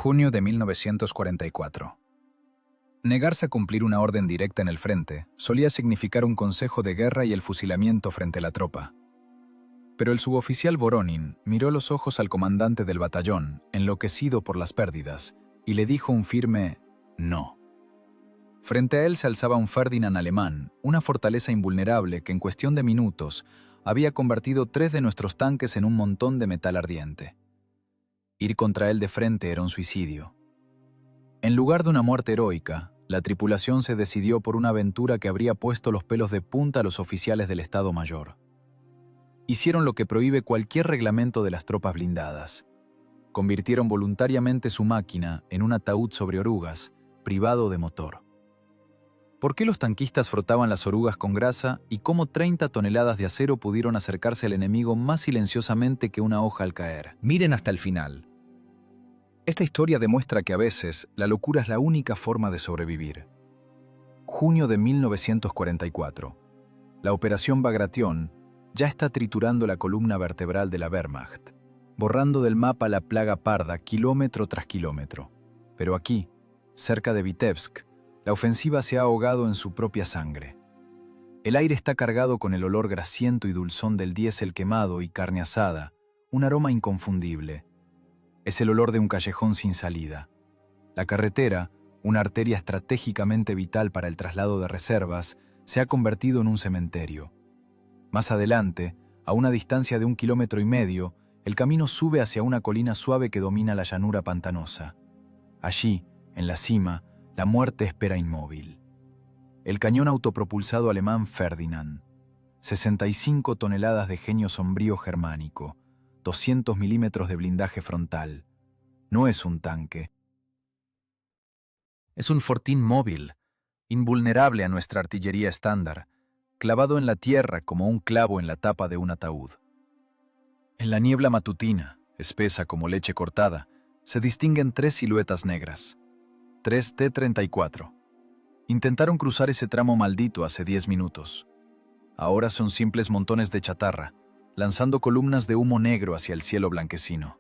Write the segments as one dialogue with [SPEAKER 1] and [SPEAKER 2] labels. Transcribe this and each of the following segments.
[SPEAKER 1] Junio de 1944. Negarse a cumplir una orden directa en el frente solía significar un consejo de guerra y el fusilamiento frente a la tropa. Pero el suboficial Voronin miró a los ojos al comandante del batallón, enloquecido por las pérdidas, y le dijo un firme «no». Frente a él se alzaba un Ferdinand alemán, una fortaleza invulnerable que en cuestión de minutos había convertido 3 de nuestros tanques en un montón de metal ardiente. Ir contra él de frente era un suicidio. En lugar de una muerte heroica, la tripulación se decidió por una aventura que habría puesto los pelos de punta a los oficiales del Estado Mayor. Hicieron lo que prohíbe cualquier reglamento de las tropas blindadas. Convirtieron voluntariamente su máquina en un ataúd sobre orugas, privado de motor. ¿Por qué los tanquistas frotaban las orugas con grasa y cómo 30 toneladas de acero pudieron acercarse al enemigo más silenciosamente que una hoja al caer?
[SPEAKER 2] Miren hasta el final. Esta historia demuestra que a veces la locura es la única forma de sobrevivir. Junio de 1944. La operación Bagration ya está triturando la columna vertebral de la Wehrmacht, borrando del mapa la plaga parda kilómetro tras kilómetro. Pero aquí, cerca de Vitebsk, la ofensiva se ha ahogado en su propia sangre. El aire está cargado con el olor grasiento y dulzón del diésel quemado y carne asada, un aroma inconfundible. Es el olor de un callejón sin salida. La carretera, una arteria estratégicamente vital para el traslado de reservas, se ha convertido en un cementerio. Más adelante, a una distancia de 1,5 kilómetros, el camino sube hacia una colina suave que domina la llanura pantanosa. Allí, en la cima, la muerte espera inmóvil. El cañón autopropulsado alemán Ferdinand. 65 toneladas de genio sombrío germánico. 200 milímetros de blindaje frontal. No es un tanque. Es un fortín móvil, invulnerable a nuestra artillería estándar, clavado en la tierra como un clavo en la tapa de un ataúd. En la niebla matutina, espesa como leche cortada, se distinguen 3 siluetas negras. 3 T-34. Intentaron cruzar ese tramo maldito hace 10 minutos. Ahora son simples montones de chatarra, lanzando columnas de humo negro hacia el cielo blanquecino.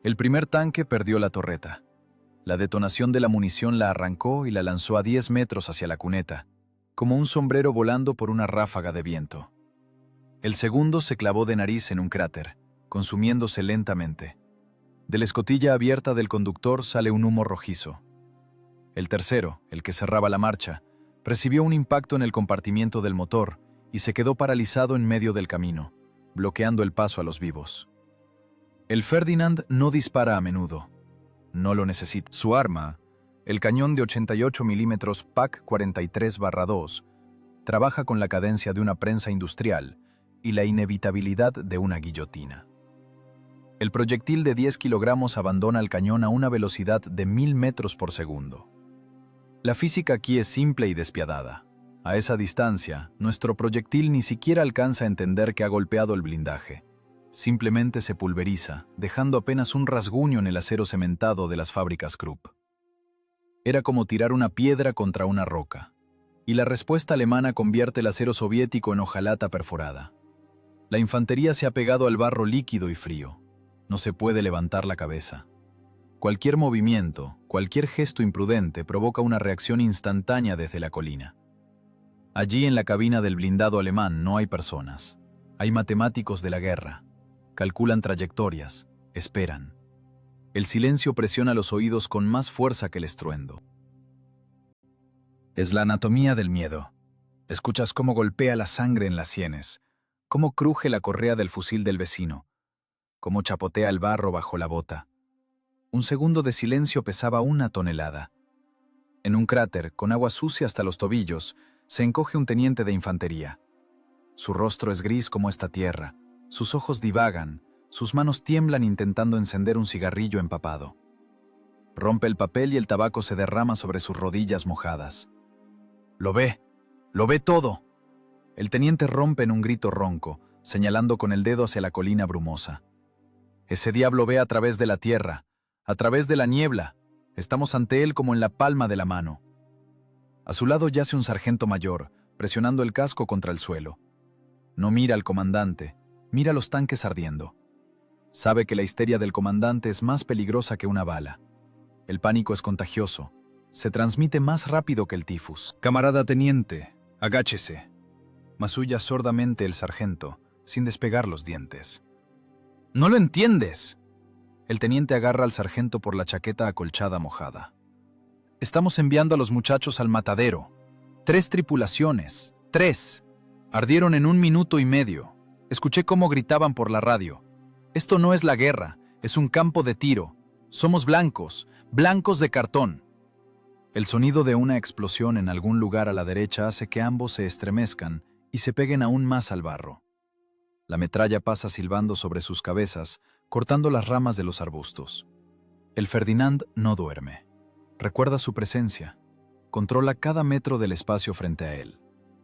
[SPEAKER 2] El primer tanque perdió la torreta. La detonación de la munición la arrancó y la lanzó a 10 metros hacia la cuneta, como un sombrero volando por una ráfaga de viento. El segundo se clavó de nariz en un cráter, consumiéndose lentamente. De la escotilla abierta del conductor sale un humo rojizo. El tercero, el que cerraba la marcha, recibió un impacto en el compartimiento del motor y se quedó paralizado en medio del camino, bloqueando el paso a los vivos. El Ferdinand no dispara a menudo. No lo necesita. Su arma, el cañón de 88 milímetros PAC 43/2, trabaja con la cadencia de una prensa industrial y la inevitabilidad de una guillotina. El proyectil de 10 kilogramos abandona el cañón a una velocidad de 1000 metros por segundo. La física aquí es simple y despiadada. A esa distancia, nuestro proyectil ni siquiera alcanza a entender que ha golpeado el blindaje. Simplemente se pulveriza, dejando apenas un rasguño en el acero cementado de las fábricas Krupp. Era como tirar una piedra contra una roca. Y la respuesta alemana convierte el acero soviético en hojalata perforada. La infantería se ha pegado al barro líquido y frío. No se puede levantar la cabeza. Cualquier movimiento, cualquier gesto imprudente provoca una reacción instantánea desde la colina. Allí en la cabina del blindado alemán no hay personas. Hay matemáticos de la guerra. Calculan trayectorias, esperan. El silencio presiona los oídos con más fuerza que el estruendo. Es la anatomía del miedo. Escuchas cómo golpea la sangre en las sienes, cómo cruje la correa del fusil del vecino, cómo chapotea el barro bajo la bota. Un segundo de silencio pesaba 1 tonelada. En un cráter, con agua sucia hasta los tobillos, se encoge un teniente de infantería. Su rostro es gris como esta tierra, sus ojos divagan, sus manos tiemblan intentando encender un cigarrillo empapado. Rompe el papel y el tabaco se derrama sobre sus rodillas mojadas. ¡Lo ve todo! El teniente rompe en un grito ronco, señalando con el dedo hacia la colina brumosa. Ese diablo ve a través de la tierra, a través de la niebla. Estamos ante él como en la palma de la mano. A su lado yace un sargento mayor, presionando el casco contra el suelo. No mira al comandante, mira los tanques ardiendo. Sabe que la histeria del comandante es más peligrosa que una bala. El pánico es contagioso. Se transmite más rápido que el tifus.
[SPEAKER 1] Camarada teniente, agáchese. Masulla sordamente el sargento, sin despegar los dientes.
[SPEAKER 2] ¡No lo entiendes!
[SPEAKER 1] El teniente agarra al sargento por la chaqueta acolchada mojada.
[SPEAKER 2] Estamos enviando a los muchachos al matadero. 3 tripulaciones. 3. Ardieron en 1 minuto y medio. Escuché cómo gritaban por la radio. Esto no es la guerra, es un campo de tiro. Somos blancos, blancos de cartón. El sonido de una explosión en algún lugar a la derecha hace que ambos se estremezcan y se peguen aún más al barro. La metralla pasa silbando sobre sus cabezas, cortando las ramas de los arbustos. El Ferdinand no duerme. Recuerda su presencia. Controla cada metro del espacio frente a él.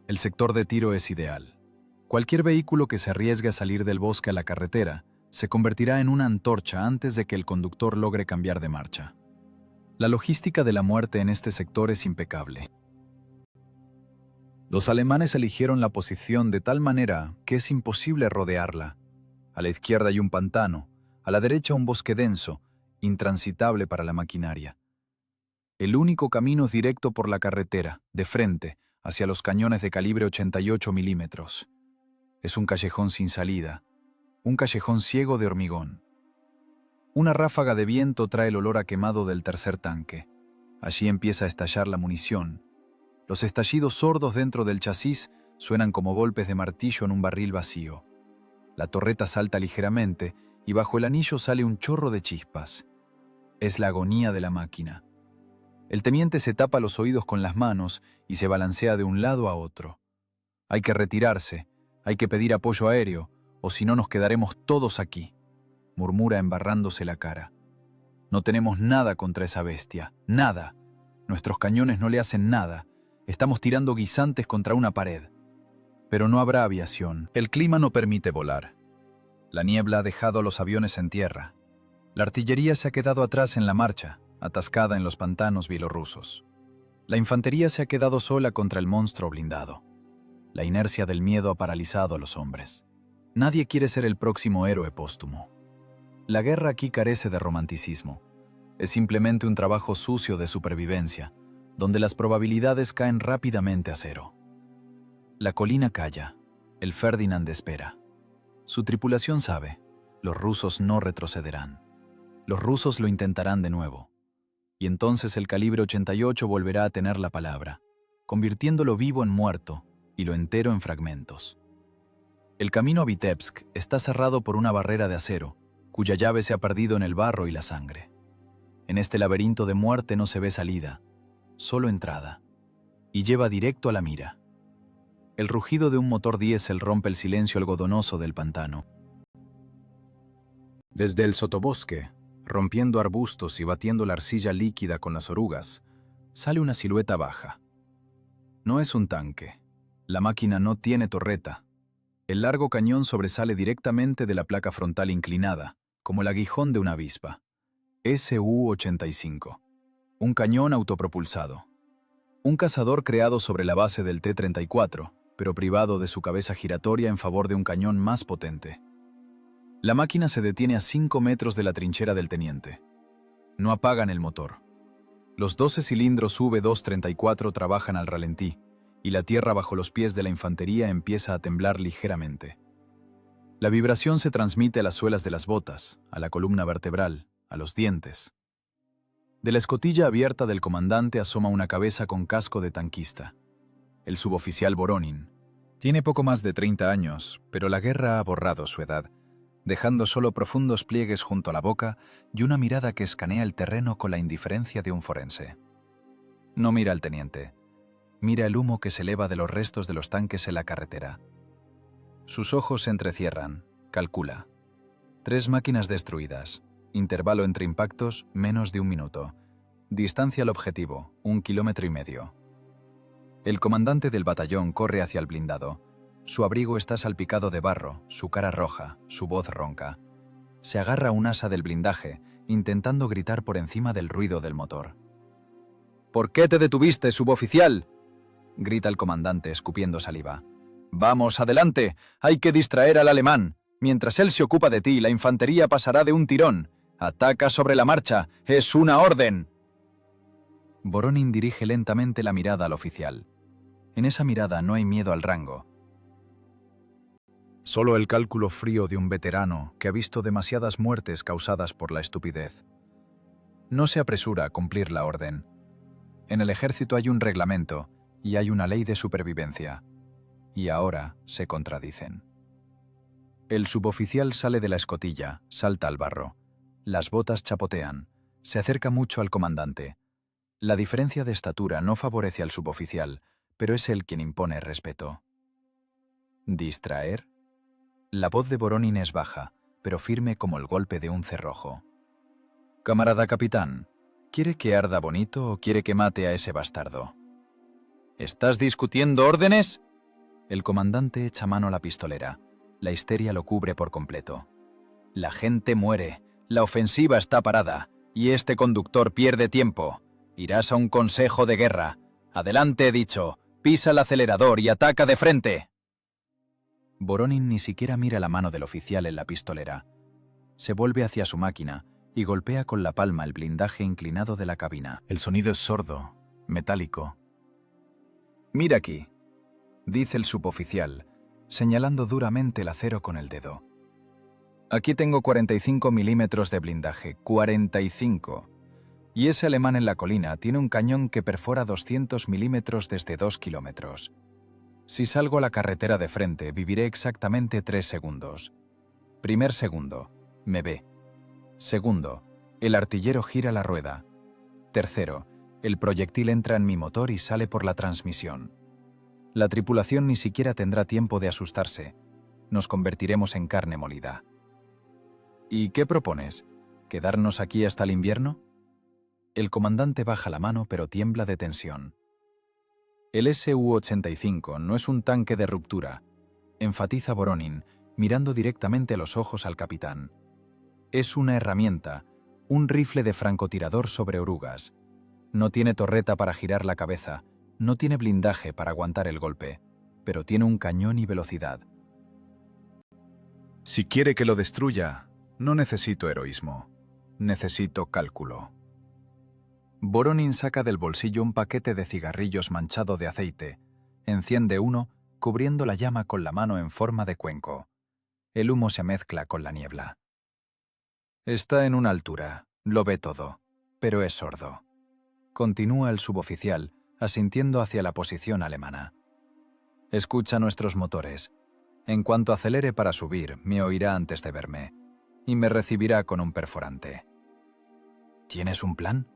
[SPEAKER 2] El sector de tiro es ideal. Cualquier vehículo que se arriesgue a salir del bosque a la carretera se convertirá en una antorcha antes de que el conductor logre cambiar de marcha. La logística de la muerte en este sector es impecable. Los alemanes eligieron la posición de tal manera que es imposible rodearla. A la izquierda hay un pantano, a la derecha un bosque denso, intransitable para la maquinaria. El único camino es directo por la carretera, de frente, hacia los cañones de calibre 88 milímetros. Es un callejón sin salida, un callejón ciego de hormigón. Una ráfaga de viento trae el olor a quemado del tercer tanque. Allí empieza a estallar la munición. Los estallidos sordos dentro del chasis suenan como golpes de martillo en un barril vacío. La torreta salta ligeramente y bajo el anillo sale un chorro de chispas. Es la agonía de la máquina. El teniente se tapa los oídos con las manos y se balancea de un lado a otro. Hay que retirarse, hay que pedir apoyo aéreo, o si no nos quedaremos todos aquí, murmura embarrándose la cara. No tenemos nada contra esa bestia, nada. Nuestros cañones no le hacen nada. Estamos tirando guisantes contra una pared. Pero no habrá aviación.
[SPEAKER 1] El clima no permite volar. La niebla ha dejado a los aviones en tierra. La artillería se ha quedado atrás en la marcha, atascada en los pantanos bielorrusos. La infantería se ha quedado sola contra el monstruo blindado. La inercia del miedo ha paralizado a los hombres. Nadie quiere ser el próximo héroe póstumo. La guerra aquí carece de romanticismo. Es simplemente un trabajo sucio de supervivencia, donde las probabilidades caen rápidamente a cero. La colina calla. El Ferdinand espera. Su tripulación sabe, los rusos no retrocederán. Los rusos lo intentarán de nuevo. Y entonces el calibre 88 volverá a tener la palabra, convirtiéndolo vivo en muerto y lo entero en fragmentos. El camino a Vitebsk está cerrado por una barrera de acero, cuya llave se ha perdido en el barro y la sangre. En este laberinto de muerte no se ve salida, solo entrada, y lleva directo a la mira. El rugido de un motor diésel rompe el silencio algodonoso del pantano. Desde el sotobosque, rompiendo arbustos y batiendo la arcilla líquida con las orugas, sale una silueta baja. No es un tanque. La máquina no tiene torreta. El largo cañón sobresale directamente de la placa frontal inclinada, como el aguijón de una avispa. Su-85. Un cañón autopropulsado. Un cazador creado sobre la base del T-34, pero privado de su cabeza giratoria en favor de un cañón más potente. La máquina se detiene a 5 metros de la trinchera del teniente. No apagan el motor. Los 12 cilindros V-234 trabajan al ralentí, y la tierra bajo los pies de la infantería empieza a temblar ligeramente. La vibración se transmite a las suelas de las botas, a la columna vertebral, a los dientes. De la escotilla abierta del comandante asoma una cabeza con casco de tanquista. El suboficial Voronin. Tiene poco más de 30 años, pero la guerra ha borrado su edad, dejando solo profundos pliegues junto a la boca y una mirada que escanea el terreno con la indiferencia de un forense. No mira al teniente. Mira el humo que se eleva de los restos de los tanques en la carretera. Sus ojos se entrecierran. Calcula. 3 máquinas destruidas. Intervalo entre impactos, menos de 1 minuto. Distancia al objetivo, 1,5 kilómetros. El comandante del batallón corre hacia el blindado. Su abrigo está salpicado de barro, su cara roja, su voz ronca. Se agarra a un asa del blindaje, intentando gritar por encima del ruido del motor. «¿Por qué te detuviste, suboficial?», grita el comandante escupiendo saliva. «Vamos, adelante, hay que distraer al alemán. Mientras él se ocupa de ti, la infantería pasará de un tirón. Ataca sobre la marcha, es una orden».
[SPEAKER 2] Voronin dirige lentamente la mirada al oficial. En esa mirada no hay miedo al rango.
[SPEAKER 1] Solo el cálculo frío de un veterano que ha visto demasiadas muertes causadas por la estupidez. No se apresura a cumplir la orden. En el ejército hay un reglamento y hay una ley de supervivencia. Y ahora se contradicen. El suboficial sale de la escotilla, salta al barro. Las botas chapotean. Se acerca mucho al comandante. La diferencia de estatura no favorece al suboficial, pero es él quien impone respeto. ¿Distraer? La voz de Voronin es baja, pero firme como el golpe de un cerrojo. Camarada capitán, ¿quiere que arda bonito o quiere que mate a ese bastardo? ¿Estás discutiendo órdenes? El comandante echa mano a la pistolera. La histeria lo cubre por completo. La gente muere, la ofensiva está parada, y este conductor pierde tiempo. Irás a un consejo de guerra. Adelante, he dicho. Pisa el acelerador y ataca de frente. Voronin ni siquiera mira la mano del oficial en la pistolera. Se vuelve hacia su máquina y golpea con la palma el blindaje inclinado de la cabina. El sonido es sordo, metálico. «Mira aquí», dice el suboficial, señalando duramente el acero con el dedo. «Aquí tengo 45 milímetros de blindaje, 45. Y ese alemán en la colina tiene un cañón que perfora 200 milímetros desde 2 kilómetros. Si salgo a la carretera de frente, viviré exactamente 3 segundos. Primer segundo, me ve. Segundo, el artillero gira la rueda. Tercero, el proyectil entra en mi motor y sale por la transmisión. La tripulación ni siquiera tendrá tiempo de asustarse. Nos convertiremos en carne molida. ¿Y qué propones? ¿Quedarnos aquí hasta el invierno?» El comandante baja la mano, pero tiembla de tensión. El Su-85 no es un tanque de ruptura, enfatiza Voronin, mirando directamente a los ojos al capitán. Es una herramienta, un rifle de francotirador sobre orugas. No tiene torreta para girar la cabeza, no tiene blindaje para aguantar el golpe, pero tiene un cañón y velocidad. Si quiere que lo destruya, no necesito heroísmo, necesito cálculo. Voronin saca del bolsillo un paquete de cigarrillos manchado de aceite, enciende uno, cubriendo la llama con la mano en forma de cuenco. El humo se mezcla con la niebla. Está en una altura, lo ve todo, pero es sordo. Continúa el suboficial, asintiendo hacia la posición alemana. Escucha nuestros motores. En cuanto acelere para subir, me oirá antes de verme, y me recibirá con un perforante. ¿Tienes un plan?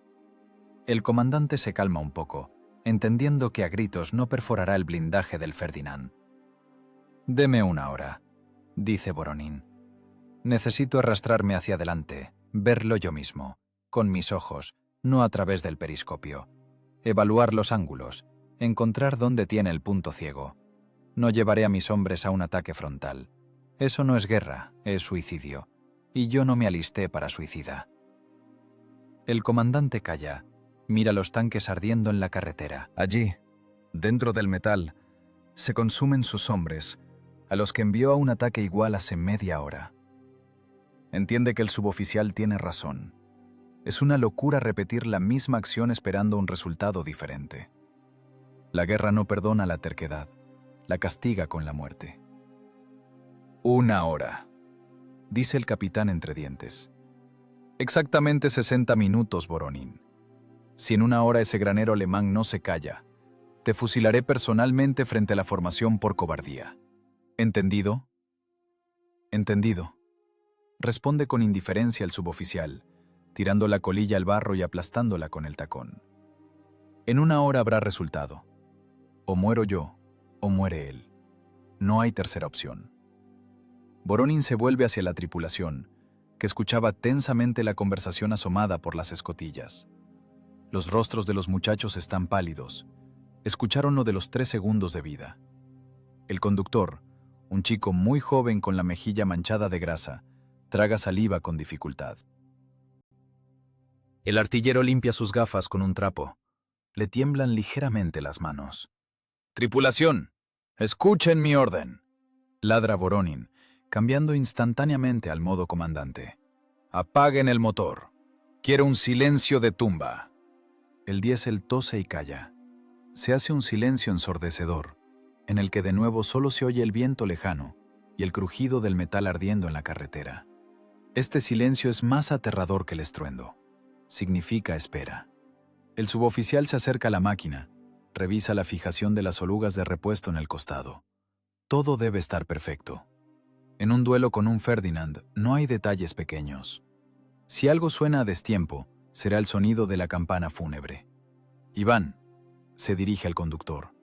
[SPEAKER 1] El comandante se calma un poco, entendiendo que a gritos no perforará el blindaje del Ferdinand. «Deme una hora», dice Voronin. «Necesito arrastrarme hacia adelante, verlo yo mismo, con mis ojos, no a través del periscopio. Evaluar los ángulos, encontrar dónde tiene el punto ciego. No llevaré a mis hombres a un ataque frontal. Eso no es guerra, es suicidio. Y yo no me alisté para suicida». El comandante calla. Mira los tanques ardiendo en la carretera. Allí, dentro del metal, se consumen sus hombres, a los que envió a un ataque igual hace media hora. Entiende que el suboficial tiene razón. Es una locura repetir la misma acción esperando un resultado diferente. La guerra no perdona la terquedad, la castiga con la muerte. «Una hora», dice el capitán entre dientes. «Exactamente 60 minutos, Voronin. Si en una hora ese granero alemán no se calla, te fusilaré personalmente frente a la formación por cobardía. ¿Entendido?» «Entendido», responde con indiferencia el suboficial, tirando la colilla al barro y aplastándola con el tacón. En una hora habrá resultado. O muero yo, o muere él. No hay tercera opción. Voronin se vuelve hacia la tripulación, que escuchaba tensamente la conversación asomada por las escotillas. Los rostros de los muchachos están pálidos. Escucharon lo de los 3 segundos de vida. El conductor, un chico muy joven con la mejilla manchada de grasa, traga saliva con dificultad. El artillero limpia sus gafas con un trapo. Le tiemblan ligeramente las manos. «Tripulación, escuchen mi orden», ladra Voronin, cambiando instantáneamente al modo comandante. «Apaguen el motor. Quiero un silencio de tumba».
[SPEAKER 2] El diésel tose y calla. Se hace un silencio ensordecedor, en el que de nuevo solo se oye el viento lejano y el crujido del metal ardiendo en la carretera. Este silencio es más aterrador que el estruendo. Significa espera. El suboficial se acerca a la máquina, revisa la fijación de las orugas de repuesto en el costado. Todo debe estar perfecto. En un duelo con un Ferdinand no hay detalles pequeños. Si algo suena a destiempo, será el sonido de la campana fúnebre. Iván, se dirige al conductor.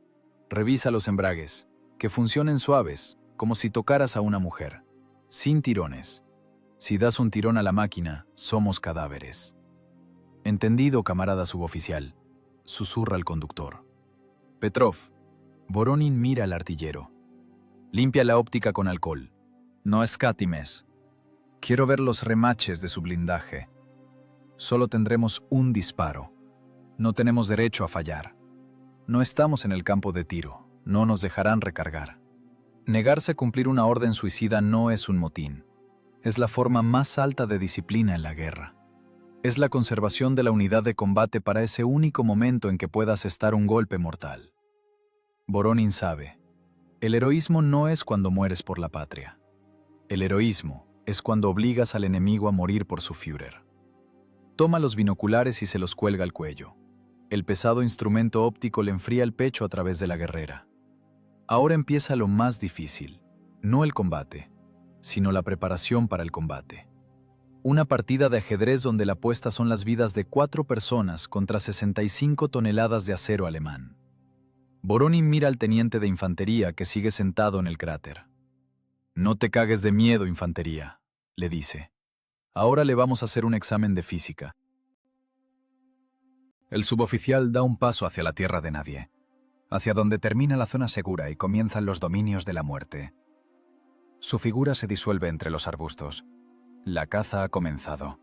[SPEAKER 2] Revisa los embragues, que funcionen suaves, como si tocaras a una mujer, sin tirones. Si das un tirón a la máquina, somos cadáveres. Entendido, camarada suboficial, susurra el conductor. Petrov, Voronin mira al artillero. Limpia la óptica con alcohol. No escatimes. Quiero ver los remaches de su blindaje. Solo tendremos un disparo. No tenemos derecho a fallar. No estamos en el campo de tiro. No nos dejarán recargar. Negarse a cumplir una orden suicida no es un motín. Es la forma más alta de disciplina en la guerra. Es la conservación de la unidad de combate para ese único momento en que pueda asestar un golpe mortal. Voronin sabe, el heroísmo no es cuando mueres por la patria. El heroísmo es cuando obligas al enemigo a morir por su Führer. Toma los binoculares y se los cuelga al cuello. El pesado instrumento óptico le enfría el pecho a través de la guerrera. Ahora empieza lo más difícil, no el combate, sino la preparación para el combate. Una partida de ajedrez donde la apuesta son las vidas de 4 personas contra 65 toneladas de acero alemán. Voronin mira al teniente de infantería que sigue sentado en el cráter. «No te cagues de miedo, infantería», le dice. «Ahora le vamos a hacer un examen de física». El suboficial da un paso hacia la tierra de nadie, hacia donde termina la zona segura y comienzan los dominios de la muerte. Su figura se disuelve entre los arbustos. La caza ha comenzado.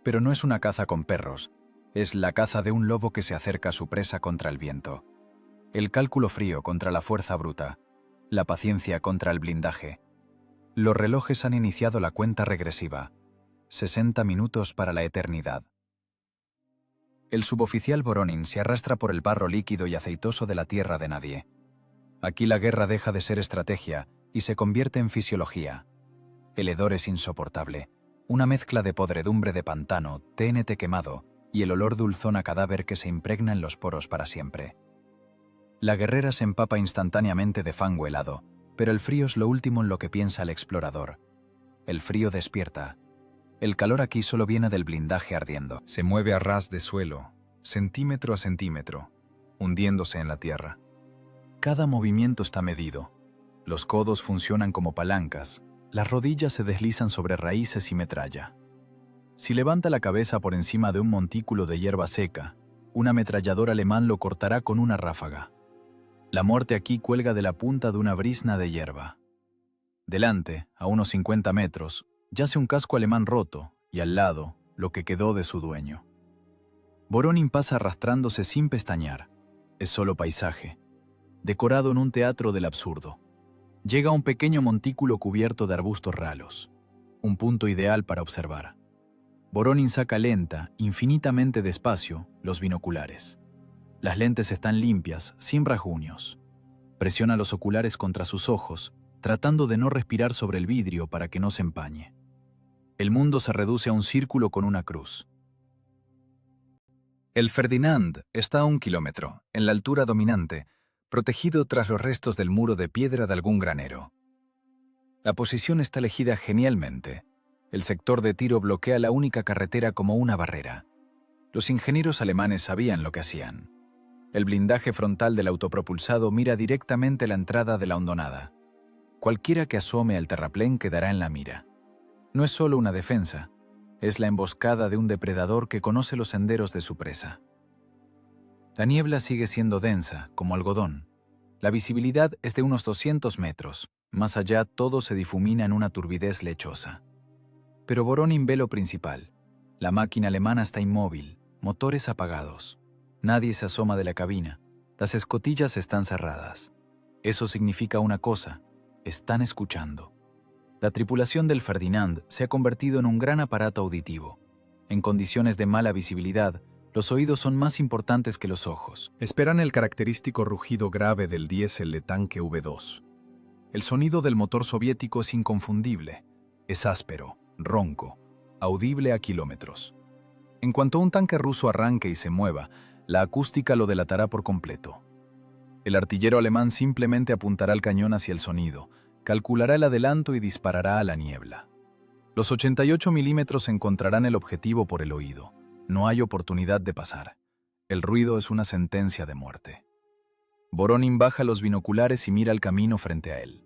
[SPEAKER 2] Pero no es una caza con perros, es la caza de un lobo que se acerca a su presa contra el viento. El cálculo frío contra la fuerza bruta, la paciencia contra el blindaje. Los relojes han iniciado la cuenta regresiva. 60 minutos para la eternidad. El suboficial Voronin se arrastra por el barro líquido y aceitoso de la tierra de nadie. Aquí la guerra deja de ser estrategia y se convierte en fisiología. El hedor es insoportable, una mezcla de podredumbre de pantano, TNT quemado y el olor dulzón a cadáver que se impregna en los poros para siempre. La guerrera se empapa instantáneamente de fango helado, pero el frío es lo último en lo que piensa el explorador. El frío despierta. El calor aquí solo viene del blindaje ardiendo. Se mueve a ras de suelo, centímetro a centímetro, hundiéndose en la tierra. Cada movimiento está medido. Los codos funcionan como palancas, las rodillas se deslizan sobre raíces y metralla. Si levanta la cabeza por encima de un montículo de hierba seca, un ametrallador alemán lo cortará con una ráfaga. La muerte aquí cuelga de la punta de una brizna de hierba. Delante, a unos 50 metros, yace un casco alemán roto y al lado, lo que quedó de su dueño. Voronin pasa arrastrándose sin pestañear. Es solo paisaje, decorado en un teatro del absurdo. Llega a un pequeño montículo cubierto de arbustos ralos, un punto ideal para observar. Voronin saca lenta, infinitamente despacio, los binoculares. Las lentes están limpias, sin rasguños. Presiona los oculares contra sus ojos, tratando de no respirar sobre el vidrio para que no se empañe. El mundo se reduce a un círculo con una cruz. El Ferdinand está a 1 kilómetro, en la altura dominante, protegido tras los restos del muro de piedra de algún granero. La posición está elegida genialmente. El sector de tiro bloquea la única carretera como una barrera. Los ingenieros alemanes sabían lo que hacían. El blindaje frontal del autopropulsado mira directamente la entrada de la hondonada. Cualquiera que asome al terraplén quedará en la mira. No es solo una defensa, es la emboscada de un depredador que conoce los senderos de su presa. La niebla sigue siendo densa, como algodón. La visibilidad es de unos 200 metros. Más allá todo se difumina en una turbidez lechosa. Pero Voronin ve lo principal. La máquina alemana está inmóvil, motores apagados. Nadie se asoma de la cabina. Las escotillas están cerradas. Eso significa una cosa: están escuchando. La tripulación del Ferdinand se ha convertido en un gran aparato auditivo. En condiciones de mala visibilidad, Los oídos son más importantes que los ojos.
[SPEAKER 1] Esperan el característico rugido grave del diésel de tanque V2. El sonido del motor soviético es inconfundible. Es áspero, ronco, audible a kilómetros. En cuanto un tanque ruso arranque y se mueva, la acústica lo delatará por completo. El artillero alemán simplemente apuntará el cañón hacia el sonido, calculará el adelanto y disparará a la niebla. Los 88 milímetros encontrarán el objetivo por el oído. No hay oportunidad de pasar. El ruido es una sentencia de muerte. Voronin baja los binoculares y mira el camino frente a él.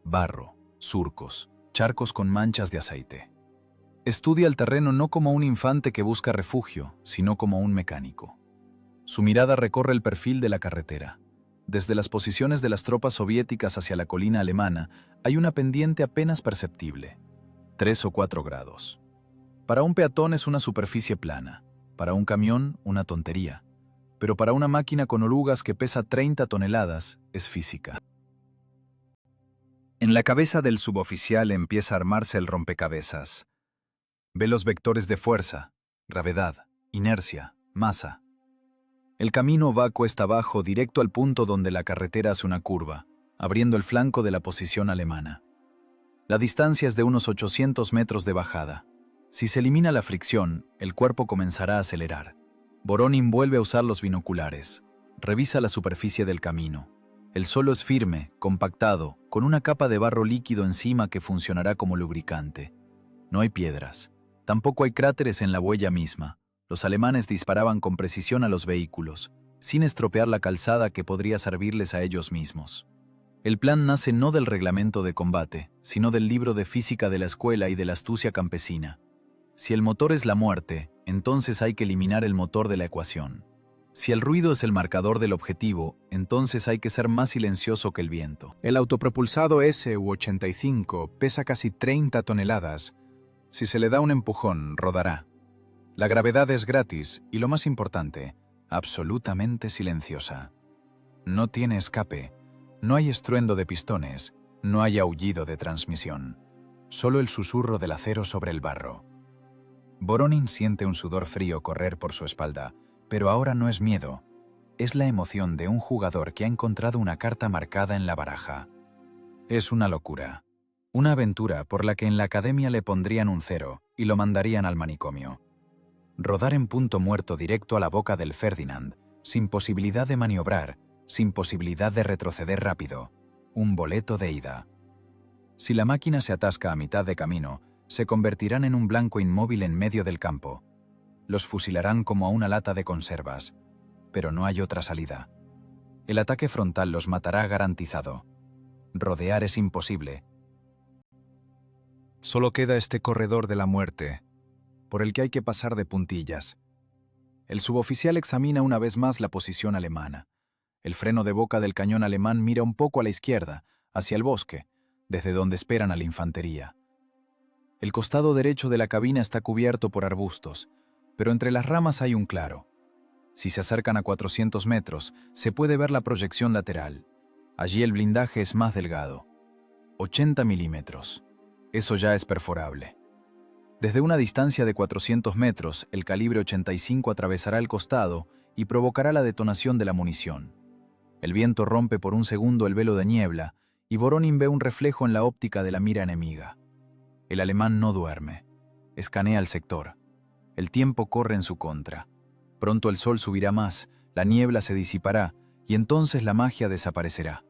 [SPEAKER 1] Barro, surcos, charcos con manchas de aceite. Estudia el terreno no como un infante que busca refugio, sino como un mecánico. Su mirada recorre el perfil de la carretera. Desde las posiciones de las tropas soviéticas hacia la colina alemana hay una pendiente apenas perceptible, 3 o 4 grados. Para un peatón es una superficie plana, para un camión una tontería, pero para una máquina con orugas que pesa 30 toneladas es física. En la cabeza del suboficial empieza a armarse el rompecabezas. Ve los vectores de fuerza, gravedad, inercia, masa. El camino va cuesta abajo directo al punto donde la carretera hace una curva, abriendo el flanco de la posición alemana. La distancia es de unos 800 metros de bajada. Si se elimina la fricción, el cuerpo comenzará a acelerar. Voronin vuelve a usar los binoculares. Revisa la superficie del camino. El suelo es firme, compactado, con una capa de barro líquido encima que funcionará como lubricante. No hay piedras. Tampoco hay cráteres en la huella misma. Los alemanes disparaban con precisión a los vehículos, sin estropear la calzada que podría servirles a ellos mismos. El plan nace no del reglamento de combate, sino del libro de física de la escuela y de la astucia campesina. Si el motor es la muerte, entonces hay que eliminar el motor de la ecuación. Si el ruido es el marcador del objetivo, entonces hay que ser más silencioso que el viento.
[SPEAKER 3] El autopropulsado Su-85 pesa casi 30 toneladas.
[SPEAKER 1] Si se le da un empujón, rodará. La gravedad es gratis y, lo más importante, absolutamente silenciosa. No tiene escape, no hay estruendo de pistones, no hay aullido de transmisión, solo el susurro del acero sobre el barro. Voronin siente un sudor frío correr por su espalda, pero ahora no es miedo, es la emoción de un jugador que ha encontrado una carta marcada en la baraja. Es una locura, una aventura por la que en la academia le pondrían un 0 y lo mandarían al manicomio. Rodar en punto muerto directo a la boca del Ferdinand, sin posibilidad de maniobrar, sin posibilidad de retroceder rápido. Un boleto de ida. Si la máquina se atasca a mitad de camino, se convertirán en un blanco inmóvil en medio del campo. Los fusilarán como a una lata de conservas. Pero no hay otra salida. El ataque frontal los matará garantizado. Rodear es imposible.
[SPEAKER 3] Solo queda este corredor de la muerte, por el que hay que pasar de puntillas. El suboficial examina una vez más la posición alemana. El freno de boca del cañón alemán mira un poco a la izquierda, hacia el bosque, desde donde esperan a la infantería. El costado derecho de la cabina está cubierto por arbustos, pero entre las ramas hay un claro. Si se acercan a 400 metros, se puede ver la proyección lateral. Allí el blindaje es más delgado. 80 milímetros. Eso ya es perforable. Desde una distancia de 400 metros, el calibre 85 atravesará el costado y provocará la detonación de la munición. El viento rompe por un segundo el velo de niebla y Voronin ve un reflejo en la óptica de la mira enemiga. El alemán no duerme. Escanea el sector. El tiempo corre en su contra. Pronto el sol subirá más, la niebla se disipará y entonces la magia desaparecerá.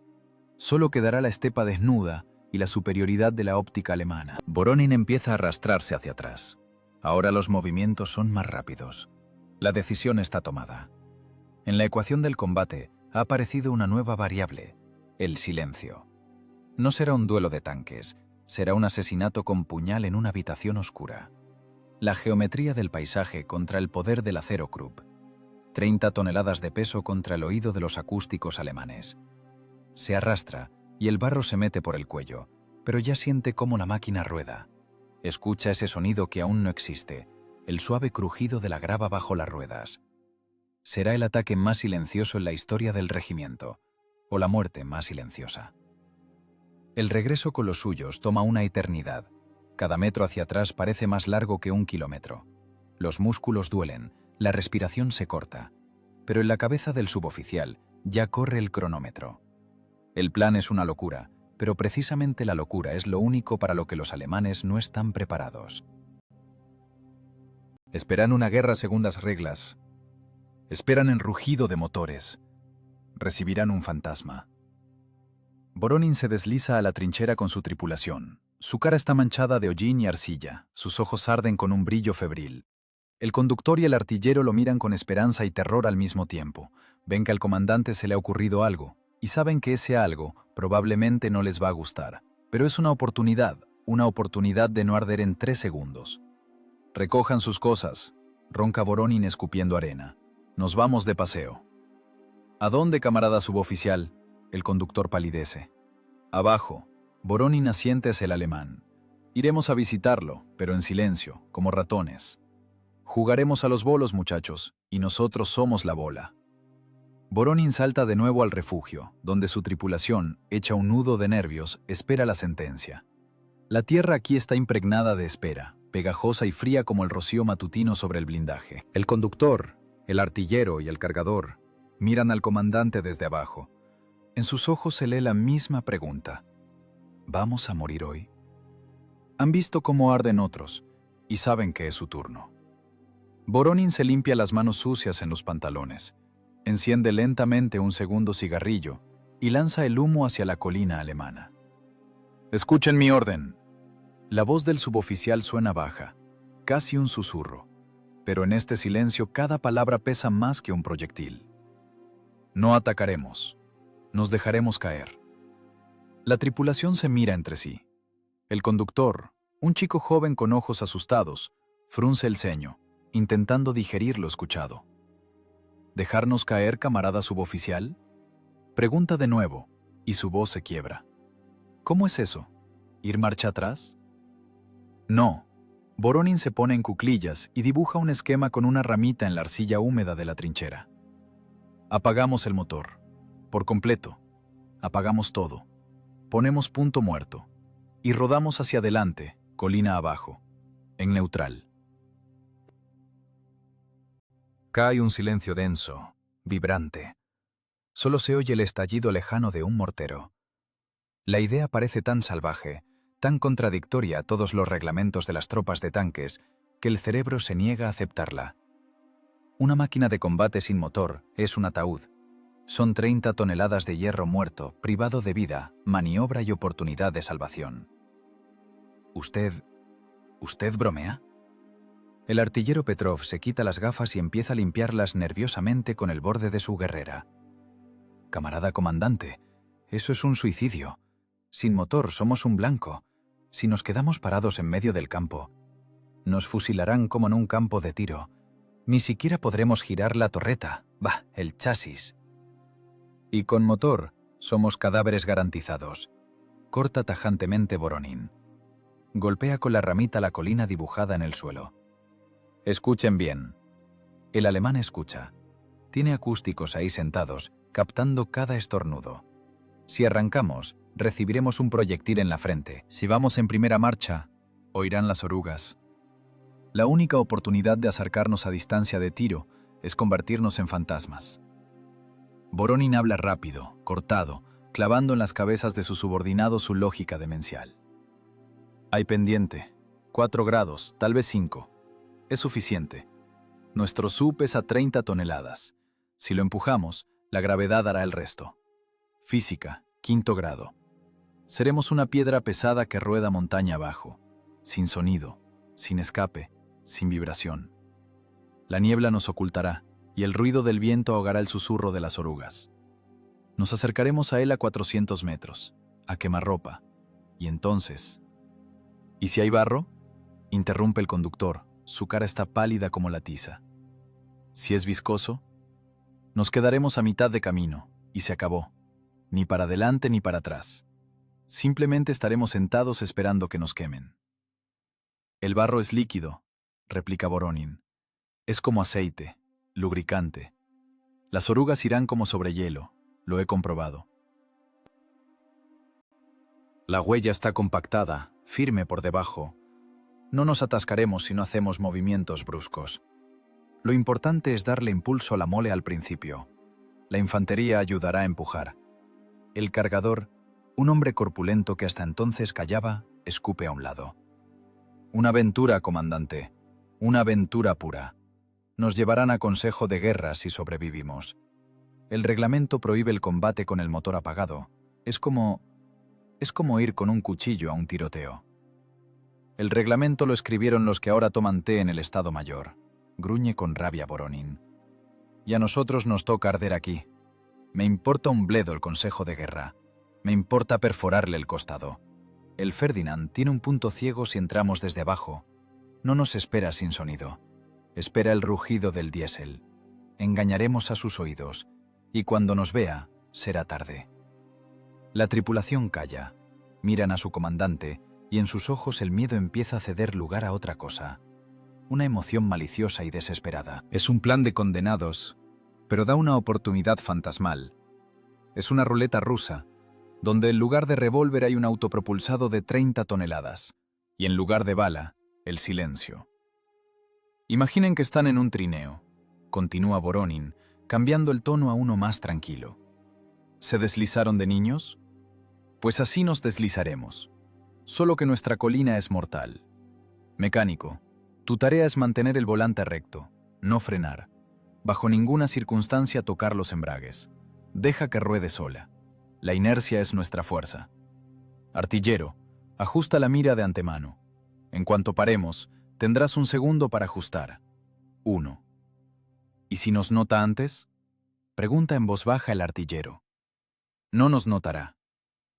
[SPEAKER 3] Solo quedará la estepa desnuda y la superioridad de la óptica alemana.
[SPEAKER 1] Voronin empieza a arrastrarse hacia atrás. Ahora los movimientos son más rápidos. La decisión está tomada. En la ecuación del combate ha aparecido una nueva variable, el silencio. No será un duelo de tanques, será un asesinato con puñal en una habitación oscura. La geometría del paisaje contra el poder del acero Krupp. 30 toneladas de peso contra el oído de los acústicos alemanes. Se arrastra y el barro se mete por el cuello, pero ya siente cómo la máquina rueda. Escucha ese sonido que aún no existe, el suave crujido de la grava bajo las ruedas. Será el ataque más silencioso en la historia del regimiento, o la muerte más silenciosa. El regreso con los suyos toma una eternidad. Cada metro hacia atrás parece más largo que 1 kilómetro. Los músculos duelen, La respiración se corta, pero en la cabeza del suboficial ya corre el cronómetro. El plan es una locura, pero precisamente la locura es lo único para lo que los alemanes no están preparados.
[SPEAKER 3] Esperan una guerra según las reglas. Esperan el rugido de motores. Recibirán un fantasma. Voronin se desliza a la trinchera con su tripulación. Su cara está manchada de hollín y arcilla, sus ojos arden con un brillo febril. El conductor y el artillero lo miran con esperanza y terror al mismo tiempo. Ven que al comandante se le ha ocurrido algo, y saben que ese algo probablemente no les va a gustar. Pero es una oportunidad de no arder en 3 segundos. «Recojan sus cosas», ronca Voronin escupiendo arena. «Nos vamos de paseo». «¿A dónde, camarada suboficial?», el conductor palidece. «Abajo». Voronin asiente hacia el alemán. «Iremos a visitarlo, pero en silencio, como ratones. Jugaremos a los bolos, muchachos, y nosotros somos la bola». Voronin salta de nuevo al refugio, donde su tripulación, hecha un nudo de nervios, espera la sentencia. La tierra aquí está impregnada de espera, pegajosa y fría como el rocío matutino sobre el blindaje. El conductor, el artillero y el cargador miran al comandante desde abajo. En sus ojos se lee la misma pregunta. ¿Vamos a morir hoy? Han visto cómo arden otros y saben que es su turno. Voronin se limpia las manos sucias en los pantalones, enciende lentamente un segundo cigarrillo y lanza el humo hacia la colina alemana. «Escuchen mi orden». La voz del suboficial suena baja, casi un susurro, pero en este silencio cada palabra pesa más que un proyectil. «No atacaremos. Nos dejaremos caer». La tripulación se mira entre sí. El conductor, un chico joven con ojos asustados, frunce el ceño, intentando digerir lo escuchado. «¿Dejarnos caer, camarada suboficial?», pregunta de nuevo, y su voz se quiebra. «¿Cómo es eso? ¿Ir marcha atrás?». «No». Voronin se pone en cuclillas y dibuja un esquema con una ramita en la arcilla húmeda de la trinchera. «Apagamos el motor. Por completo. Apagamos todo. Ponemos punto muerto. Y rodamos hacia adelante, colina abajo, en neutral». Cae un silencio denso, vibrante. Solo se oye el estallido lejano de un mortero. La idea parece tan salvaje, tan contradictoria a todos los reglamentos de las tropas de tanques, que el cerebro se niega a aceptarla. Una máquina de combate sin motor es un ataúd. Son 30 toneladas de hierro muerto, privado de vida, maniobra y oportunidad de salvación. ¿Usted bromea? El artillero Petrov se quita las gafas y empieza a limpiarlas nerviosamente con el borde de su guerrera. «Camarada comandante, eso es un suicidio. Sin motor somos un blanco. Si nos quedamos parados en medio del campo, nos fusilarán como en un campo de tiro. Ni siquiera podremos girar la torreta, el chasis. Y con motor somos cadáveres garantizados», corta tajantemente Voronin. Golpea con la ramita la colina dibujada en el suelo. «Escuchen bien». El alemán escucha. Tiene acústicos ahí sentados, captando cada estornudo. Si arrancamos, recibiremos un proyectil en la frente. Si vamos en primera marcha, oirán las orugas. La única oportunidad de acercarnos a distancia de tiro es convertirnos en fantasmas. Voronin habla rápido, cortado, clavando en las cabezas de sus subordinados su lógica demencial. «Hay pendiente. 4 grados, tal vez 5. Es suficiente. Nuestro SU pesa 30 toneladas. Si lo empujamos, la gravedad hará el resto. Física, 5º grado. Seremos una piedra pesada que rueda montaña abajo, sin sonido, sin escape, sin vibración. La niebla nos ocultará, y el ruido del viento ahogará el susurro de las orugas. Nos acercaremos a él a 400 metros, a quemarropa, y entonces... ¿Y si hay barro?», interrumpe el conductor. Su cara está pálida como la tiza. «Si es viscoso, nos quedaremos a mitad de camino, y se acabó. Ni para adelante ni para atrás. Simplemente estaremos sentados esperando que nos quemen». «El barro es líquido», replica Voronin. «Es como aceite, lubricante. Las orugas irán como sobre hielo, lo he comprobado. La huella está compactada, firme por debajo. No nos atascaremos si no hacemos movimientos bruscos.
[SPEAKER 1] Lo importante es darle impulso a la mole al principio. La infantería ayudará a empujar. El cargador, un hombre corpulento que hasta entonces callaba, escupe a un lado. Una aventura, comandante. Una aventura pura. Nos llevarán a consejo de guerra si sobrevivimos. El reglamento prohíbe el combate con el motor apagado. Es como ir con un cuchillo a un tiroteo. El reglamento lo escribieron los que ahora toman té en el Estado Mayor. Gruñe con rabia Voronin. Y a nosotros nos toca arder aquí. Me importa un bledo el consejo de guerra. Me importa perforarle el costado. El Ferdinand tiene un punto ciego si entramos desde abajo. No nos espera sin sonido. Espera el rugido del diésel. Engañaremos a sus oídos, y cuando nos vea, será tarde. La tripulación calla. Miran a su comandante, y en sus ojos el miedo empieza a ceder lugar a otra cosa. Una emoción maliciosa y desesperada.
[SPEAKER 3] Es un plan de condenados, pero da una oportunidad fantasmal. Es una ruleta rusa, donde en lugar de revólver hay un autopropulsado de 30 toneladas, y en lugar de bala, el silencio. Imaginen que están en un trineo, continúa Voronin, cambiando el tono a uno más tranquilo. ¿Se deslizaron de niños? Pues así nos deslizaremos. Solo que nuestra colina es mortal. Mecánico, tu tarea es mantener el volante recto, no frenar. Bajo ninguna circunstancia tocar los embragues. Deja que ruede sola. La inercia es nuestra fuerza. Artillero, ajusta la mira de antemano. En cuanto paremos, tendrás un segundo para ajustar. 1. ¿Y si nos nota antes? Pregunta en voz baja el artillero. No nos notará.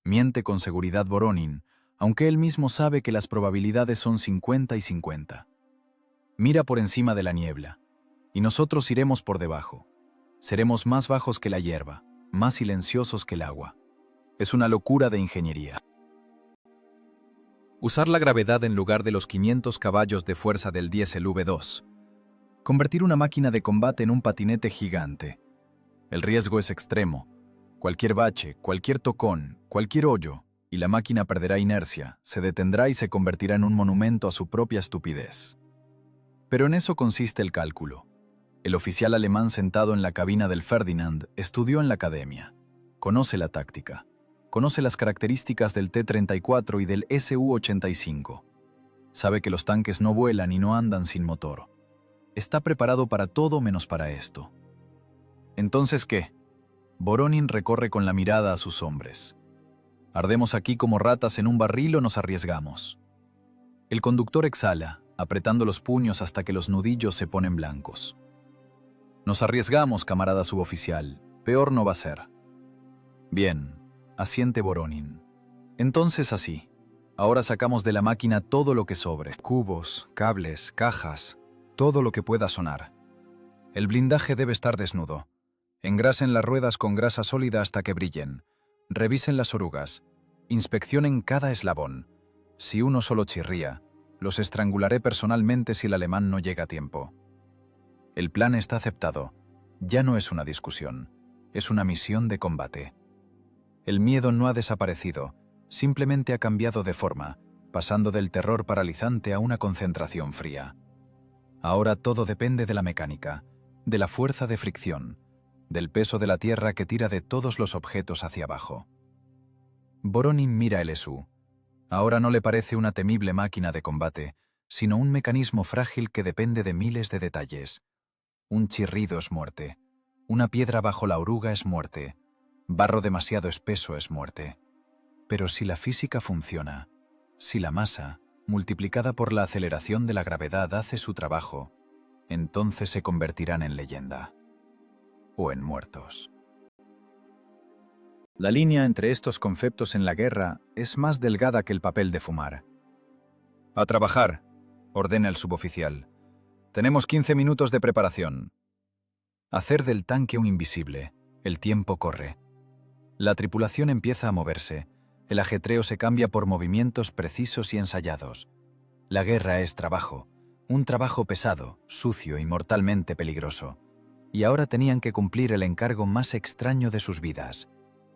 [SPEAKER 3] Miente con seguridad Voronin, aunque él mismo sabe que las probabilidades son 50 y 50. Mira por encima de la niebla, y nosotros iremos por debajo. Seremos más bajos que la hierba, más silenciosos que el agua. Es una locura de ingeniería. Usar la gravedad en lugar de los 500 caballos de fuerza del diésel V2. Convertir una máquina de combate en un patinete gigante. El riesgo es extremo. Cualquier bache, cualquier tocón, cualquier hoyo, y la máquina perderá inercia, se detendrá y se convertirá en un monumento a su propia estupidez. Pero en eso consiste el cálculo. El oficial alemán sentado en la cabina del Ferdinand estudió en la academia. Conoce la táctica. Conoce las características del T-34 y del Su-85. Sabe que los tanques no vuelan y no andan sin motor. Está preparado para todo menos para esto. ¿Entonces qué? Voronin recorre con la mirada a sus hombres. ¿Ardemos aquí como ratas en un barril o nos arriesgamos? El conductor exhala, apretando los puños hasta que los nudillos se ponen blancos. Nos arriesgamos, camarada suboficial. Peor no va a ser. Bien, asiente Voronin. Entonces así. Ahora sacamos de la máquina todo lo que sobre. Cubos, cables, cajas, todo lo que pueda sonar. El blindaje debe estar desnudo. Engrasen las ruedas con grasa sólida hasta que brillen. Revisen las orugas. Inspeccionen cada eslabón. Si uno solo chirría, los estrangularé personalmente si el alemán no llega a tiempo. El plan está aceptado. Ya no es una discusión. Es una misión de combate. El miedo no ha desaparecido, simplemente ha cambiado de forma, pasando del terror paralizante a una concentración fría. Ahora todo depende de la mecánica, de la fuerza de fricción, del peso de la tierra que tira de todos los objetos hacia abajo. Voronin mira el Su. Ahora no le parece una temible máquina de combate, sino un mecanismo frágil que depende de miles de detalles. Un chirrido es muerte. Una piedra bajo la oruga es muerte. Barro demasiado espeso es muerte. Pero si la física funciona, si la masa, multiplicada por la aceleración de la gravedad, hace su trabajo, entonces se convertirán en leyenda. O en muertos. La línea entre estos conceptos en la guerra es más delgada que el papel de fumar. «A trabajar», ordena el suboficial. «Tenemos 15 minutos de preparación». Hacer del tanque un invisible. El tiempo corre. La tripulación empieza a moverse. El ajetreo se cambia por movimientos precisos y ensayados. La guerra es trabajo. Un trabajo pesado, sucio y mortalmente peligroso. Y ahora tenían que cumplir el encargo más extraño de sus vidas.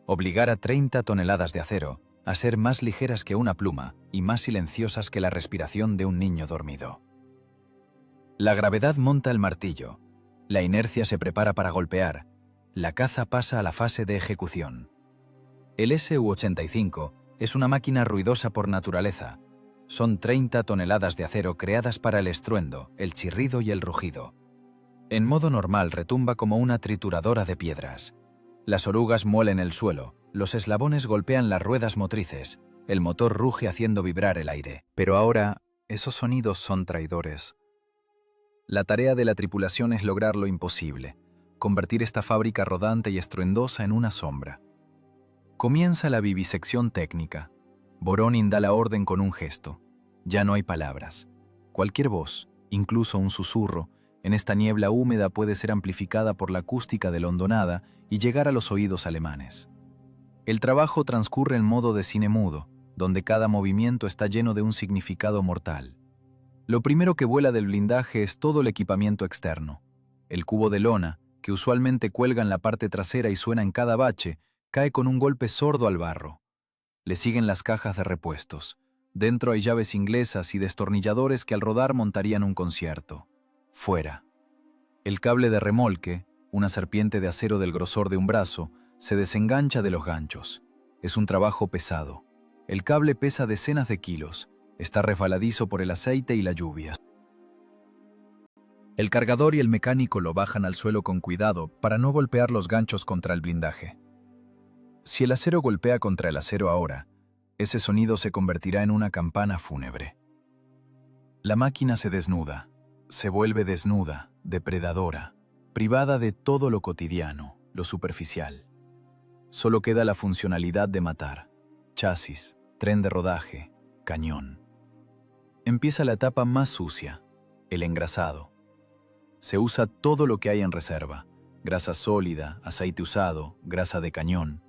[SPEAKER 3] Obligar a 30 toneladas de acero a ser más ligeras que una pluma y más silenciosas que la respiración de un niño dormido. La gravedad monta el martillo,
[SPEAKER 2] La inercia se prepara para golpear. La caza pasa a la fase de ejecución. El Su-85 es una máquina ruidosa por naturaleza. Son 30 toneladas de acero creadas para el estruendo, el chirrido y el rugido. En modo normal retumba como una trituradora de piedras. Las orugas muelen el suelo, los eslabones golpean las ruedas motrices, el motor ruge haciendo vibrar el aire.
[SPEAKER 3] Pero ahora, esos sonidos son traidores. La tarea de la tripulación es lograr lo imposible, convertir esta fábrica rodante y estruendosa en una sombra. Comienza la vivisección técnica. Voronin da la orden con un gesto. Ya no hay palabras. Cualquier voz, incluso un susurro, en esta niebla húmeda puede ser amplificada por la acústica de la hondonada y llegar a los oídos alemanes. El trabajo transcurre en modo de cine mudo, donde cada movimiento está lleno de un significado mortal. Lo primero que vuela del blindaje es todo el equipamiento externo. El cubo de lona, que usualmente cuelga en la parte trasera y suena en cada bache, cae con un golpe sordo al barro. Le siguen las cajas de repuestos. Dentro hay llaves inglesas y destornilladores que al rodar montarían un concierto. Fuera. El cable de remolque, una serpiente de acero del grosor de un brazo, se desengancha de los ganchos. Es un trabajo pesado. El cable pesa decenas de kilos. Está resbaladizo por el aceite y la lluvia. El cargador y el mecánico lo bajan al suelo con cuidado para no golpear los ganchos contra el blindaje. Si el acero golpea contra el acero ahora, ese sonido se convertirá en una campana fúnebre. La máquina se desnuda, se vuelve desnuda, depredadora, privada de todo lo cotidiano, lo superficial. Solo queda la funcionalidad de matar: chasis, tren de rodaje, cañón. Empieza la etapa más sucia, el engrasado. Se usa todo lo que hay en reserva: grasa sólida, aceite usado, grasa de cañón.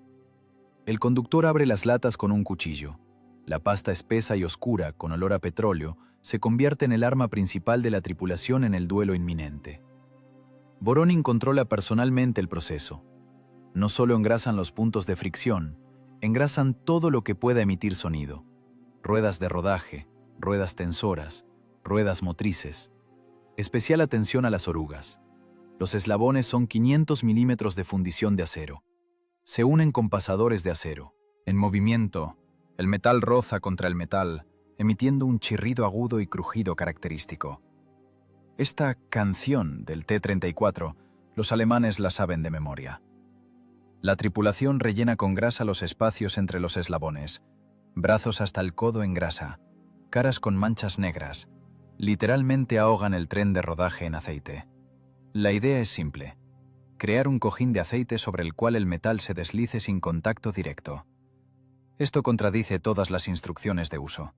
[SPEAKER 3] El conductor abre las latas con un cuchillo. La pasta espesa y oscura, con olor a petróleo, se convierte en el arma principal de la tripulación en el duelo inminente. Voronin controla personalmente el proceso. No solo engrasan los puntos de fricción, engrasan todo lo que pueda emitir sonido: ruedas de rodaje, ruedas tensoras, ruedas motrices. Especial atención a las orugas. Los eslabones son 500 milímetros de fundición de acero. Se unen con pasadores de acero. En movimiento, el metal roza contra el metal, emitiendo un chirrido agudo y crujido característico. Esta canción del T-34, los alemanes la saben de memoria. La tripulación rellena con grasa los espacios entre los eslabones, brazos hasta el codo en grasa, caras con manchas negras. Literalmente ahogan el tren de rodaje en aceite. La idea es simple: crear un cojín de aceite sobre el cual el metal se deslice sin contacto directo. Esto contradice todas las instrucciones de uso.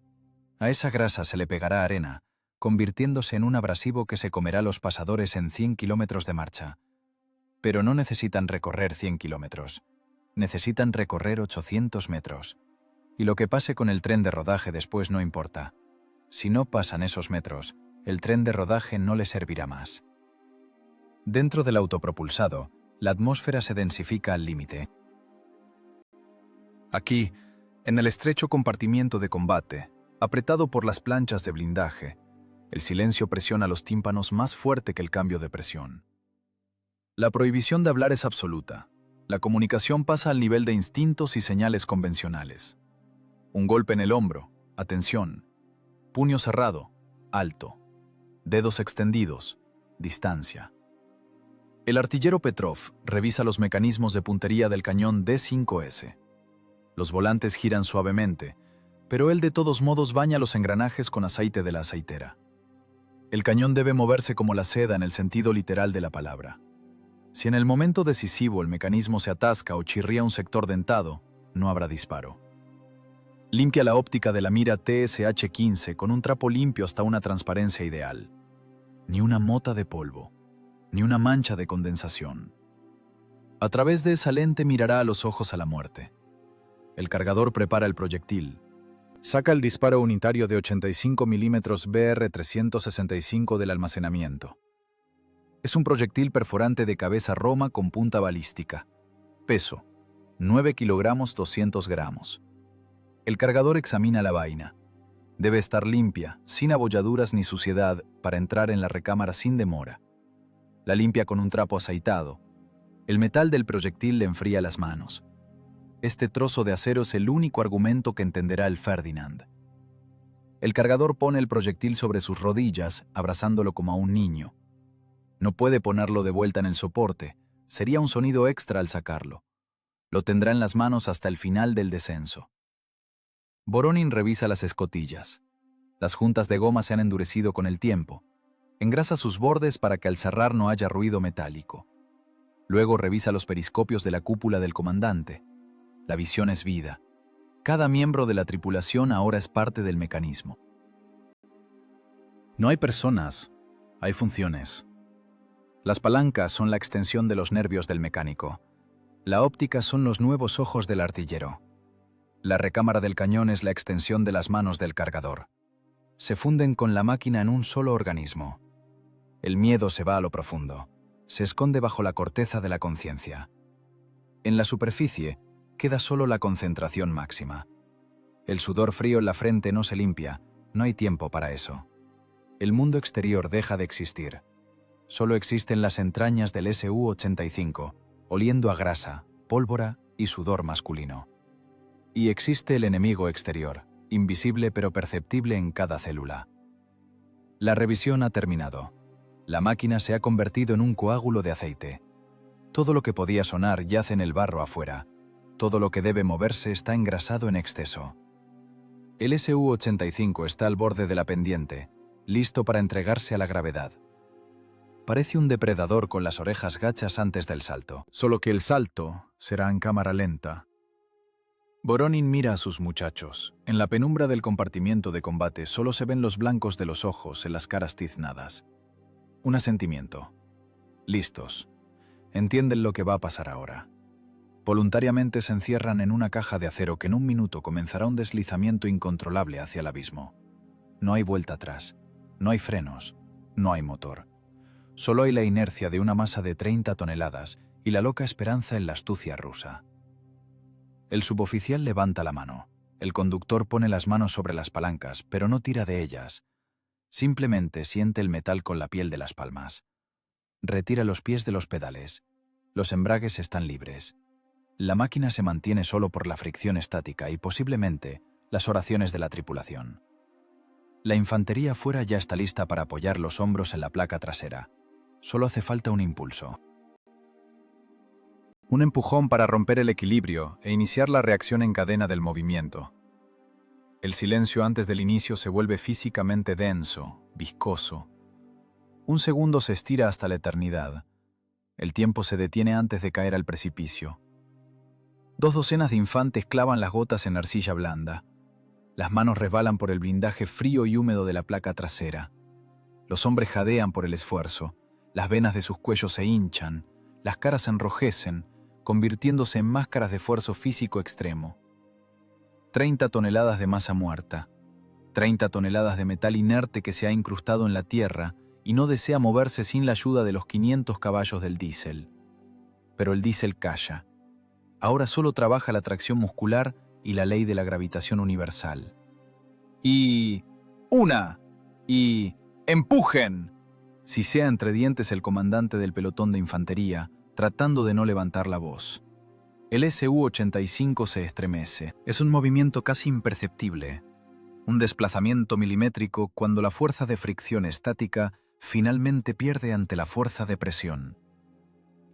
[SPEAKER 3] A esa grasa se le pegará arena, convirtiéndose en un abrasivo que se comerá los pasadores en 100 kilómetros de marcha. Pero no necesitan recorrer 100 kilómetros. Necesitan recorrer 800 metros. Y lo que pase con el tren de rodaje después no importa. Si no pasan esos metros, el tren de rodaje no le servirá más. Dentro del autopropulsado, la atmósfera se densifica al límite. Aquí, en el estrecho compartimiento de combate, apretado por las planchas de blindaje, el silencio presiona los tímpanos más fuerte que el cambio de presión. La prohibición de hablar es absoluta. La comunicación pasa al nivel de instintos y señales convencionales. Un golpe en el hombro, atención. Puño cerrado, alto. Dedos extendidos, distancia. El artillero Petrov revisa los mecanismos de puntería del cañón D5S. Los volantes giran suavemente, pero él de todos modos baña los engranajes con aceite de la aceitera. El cañón debe moverse como la seda en el sentido literal de la palabra. Si en el momento decisivo el mecanismo se atasca o chirría un sector dentado, no habrá disparo. Limpia la óptica de la mira TSH-15 con un trapo limpio hasta una transparencia ideal. Ni una mota de polvo, ni una mancha de condensación. A través de esa lente mirará a los ojos a la muerte. El cargador prepara el proyectil. Saca el disparo unitario de 85 mm BR-365 del almacenamiento. Es un proyectil perforante de cabeza roma con punta balística. Peso: 9 kilogramos 200 gramos. El cargador examina la vaina. Debe estar limpia, sin abolladuras ni suciedad, para entrar en la recámara sin demora.
[SPEAKER 2] La limpia con un trapo aceitado. El metal del proyectil le enfría las manos. Este trozo de acero es el único argumento que entenderá el Ferdinand. El cargador pone el proyectil sobre sus rodillas, abrazándolo como a un niño. No puede ponerlo de vuelta en el soporte, sería un sonido extra al sacarlo. Lo tendrá en las manos hasta el final del descenso. Voronin revisa las escotillas. Las juntas de goma se han endurecido con el tiempo. Engrasa sus bordes para que al cerrar no haya ruido metálico. Luego revisa los periscopios de la cúpula del comandante. La visión es vida. Cada miembro de la tripulación ahora es parte del mecanismo.
[SPEAKER 1] No hay personas, hay funciones. Las palancas son la extensión de los nervios del mecánico. La óptica son los nuevos ojos del artillero. La recámara del cañón es la extensión de las manos del cargador. Se funden con la máquina en un solo organismo. El miedo se va a lo profundo. Se esconde bajo la corteza de la conciencia. En la superficie queda solo la concentración máxima. El sudor frío en la frente no se limpia, no hay tiempo para eso. El mundo exterior deja de existir. Solo existen las entrañas del Su-85, oliendo a grasa, pólvora y sudor masculino. Y existe el enemigo exterior, invisible pero perceptible en cada célula. La revisión ha terminado. La máquina se ha convertido en un coágulo de aceite. Todo lo que podía sonar yace en el barro afuera. Todo lo que debe moverse está engrasado en exceso. El Su-85 está al borde de la pendiente, listo para entregarse a la gravedad. Parece un depredador con las orejas gachas antes del salto.
[SPEAKER 3] Solo que el salto será en cámara lenta.
[SPEAKER 1] Voronin mira a sus muchachos. En la penumbra del compartimiento de combate solo se ven los blancos de los ojos en las caras tiznadas. Un asentimiento. Listos. Entienden lo que va a pasar ahora. Voluntariamente se encierran en una caja de acero que en un minuto comenzará un deslizamiento incontrolable hacia el abismo. No hay vuelta atrás. No hay frenos. No hay motor. Solo hay la inercia de una masa de 30 toneladas y la loca esperanza en la astucia rusa. El suboficial levanta la mano. El conductor pone las manos sobre las palancas, pero no tira de ellas. Simplemente siente el metal con la piel de las palmas. Retira los pies de los pedales. Los embragues están libres. La máquina se mantiene solo por la fricción estática y posiblemente las oraciones de la tripulación. La infantería afuera ya está lista para apoyar los hombros en la placa trasera. Solo hace falta un impulso. Un empujón para romper el equilibrio e iniciar la reacción en cadena del movimiento. El silencio antes del inicio se vuelve físicamente denso, viscoso. Un segundo se estira hasta la eternidad. El tiempo se detiene antes de caer al precipicio. 2 docenas de infantes clavan las gotas en arcilla blanda. Las manos resbalan por el blindaje frío y húmedo de la placa trasera. Los hombres jadean por el esfuerzo. Las venas de sus cuellos se hinchan. Las caras se enrojecen, convirtiéndose en máscaras de esfuerzo físico extremo. 30 toneladas de masa muerta. 30 toneladas de metal inerte que se ha incrustado en la tierra y no desea moverse sin la ayuda de los 500 caballos del diésel. Pero el diésel calla. Ahora solo trabaja la tracción muscular y la ley de la gravitación universal. Y... ¡una! Y... ¡empujen! Sisea entre dientes el comandante del pelotón de infantería, tratando de no levantar la voz. El Su-85 se estremece. Es un movimiento casi imperceptible. Un desplazamiento milimétrico cuando la fuerza de fricción estática finalmente pierde ante la fuerza de presión.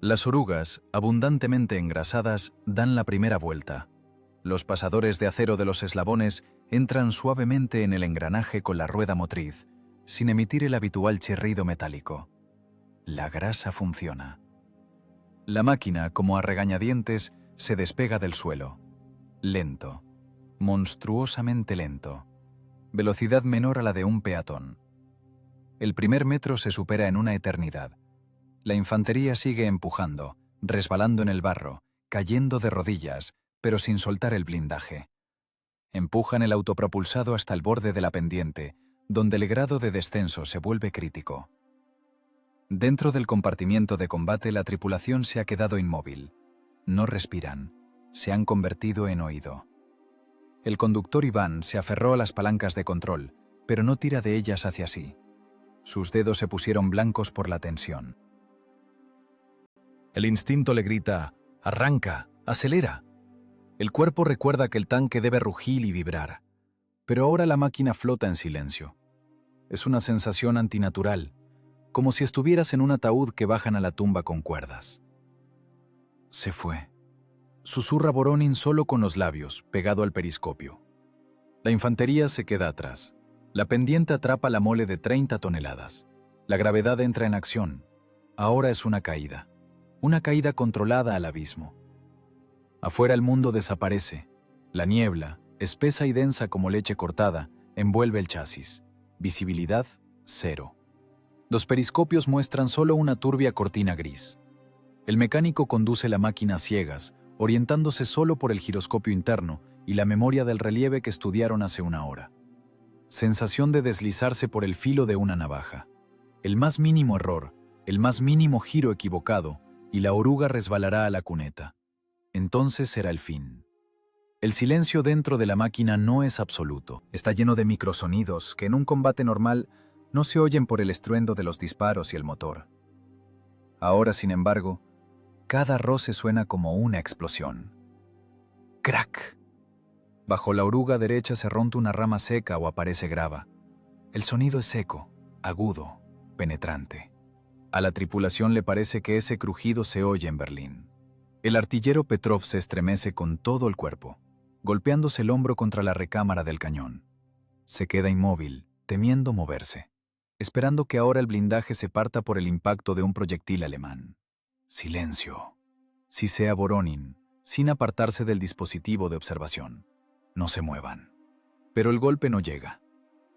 [SPEAKER 1] Las orugas, abundantemente engrasadas, dan la primera vuelta. Los pasadores de acero de los eslabones entran suavemente en el engranaje con la rueda motriz, sin emitir el habitual chirrido metálico. La grasa funciona. La máquina, como a regañadientes, se despega del suelo. Lento. Monstruosamente lento. Velocidad menor a la de un peatón. El primer metro se supera en una eternidad. La infantería sigue empujando, resbalando en el barro, cayendo de rodillas, pero sin soltar el blindaje. Empujan el autopropulsado hasta el borde de la pendiente, donde el grado de descenso se vuelve crítico. Dentro del compartimiento de combate la tripulación se ha quedado inmóvil. No respiran. Se han convertido en oído. El conductor Iván se aferró a las palancas de control, pero no tira de ellas hacia sí. Sus dedos se pusieron blancos por la tensión.
[SPEAKER 2] El instinto le grita, arranca, acelera. El cuerpo recuerda que el tanque debe rugir y vibrar. Pero ahora la máquina flota en silencio. Es una sensación antinatural, como si estuvieras en un ataúd que bajan a la tumba con cuerdas. Se fue. Susurra Voronin solo con los labios, pegado al periscopio. La infantería se queda atrás. La pendiente atrapa la mole de 30 toneladas. La gravedad entra en acción. Ahora es una caída controlada al abismo. Afuera el mundo desaparece. La niebla, espesa y densa como leche cortada, envuelve el chasis. Visibilidad, cero. Los periscopios muestran solo una turbia cortina gris. El mecánico conduce la máquina a ciegas, orientándose solo por el giroscopio interno y la memoria del relieve que estudiaron hace una hora. Sensación de deslizarse por el filo de una navaja. El más mínimo error, el más mínimo giro equivocado, y la oruga resbalará a la cuneta. Entonces será el fin. El silencio dentro de la máquina no es absoluto. Está lleno de microsonidos que en un combate normal no se oyen por el estruendo de los disparos y el motor. Ahora, sin embargo, cada roce suena como una explosión. ¡Crack! Bajo la oruga derecha se rompe una rama seca o aparece grava. El sonido es seco, agudo, penetrante. A la tripulación le parece que ese crujido se oye en Berlín. El artillero Petrov se estremece con todo el cuerpo, golpeándose el hombro contra la recámara del cañón. Se queda inmóvil, temiendo moverse, esperando que ahora el blindaje se parta por el impacto de un proyectil alemán. Silencio. Sisea Voronin, sin apartarse del dispositivo de observación. No se muevan. Pero el golpe no llega.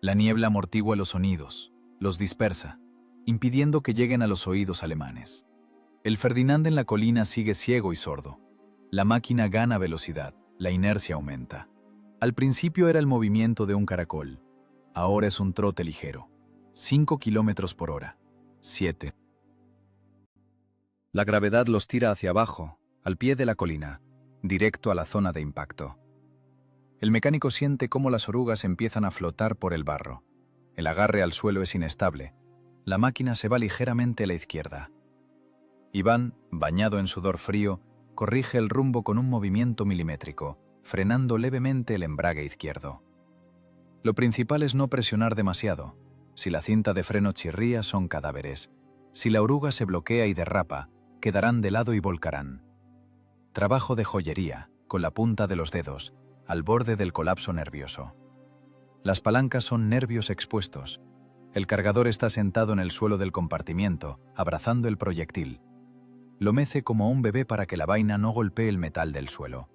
[SPEAKER 2] La niebla amortigua los sonidos, los dispersa, impidiendo que lleguen a los oídos alemanes. El Ferdinand en la colina sigue ciego y sordo. La máquina gana velocidad, la inercia aumenta. Al principio era el movimiento de un caracol. Ahora es un trote ligero. 5 kilómetros por hora. 7.
[SPEAKER 1] La gravedad los tira hacia abajo, al pie de la colina, directo a la zona de impacto. El mecánico siente cómo las orugas empiezan a flotar por el barro. El agarre al suelo es inestable. La máquina se va ligeramente a la izquierda. Iván, bañado en sudor frío, corrige el rumbo con un movimiento milimétrico, frenando levemente el embrague izquierdo. Lo principal es no presionar demasiado. Si la cinta de freno chirría, son cadáveres. Si la oruga se bloquea y derrapa, quedarán de lado y volcarán. Trabajo de joyería, con la punta de los dedos, al borde del colapso nervioso. Las palancas son nervios expuestos. El cargador está sentado en el suelo del compartimiento, abrazando el proyectil. Lo mece como un bebé para que la vaina no golpee el metal del suelo.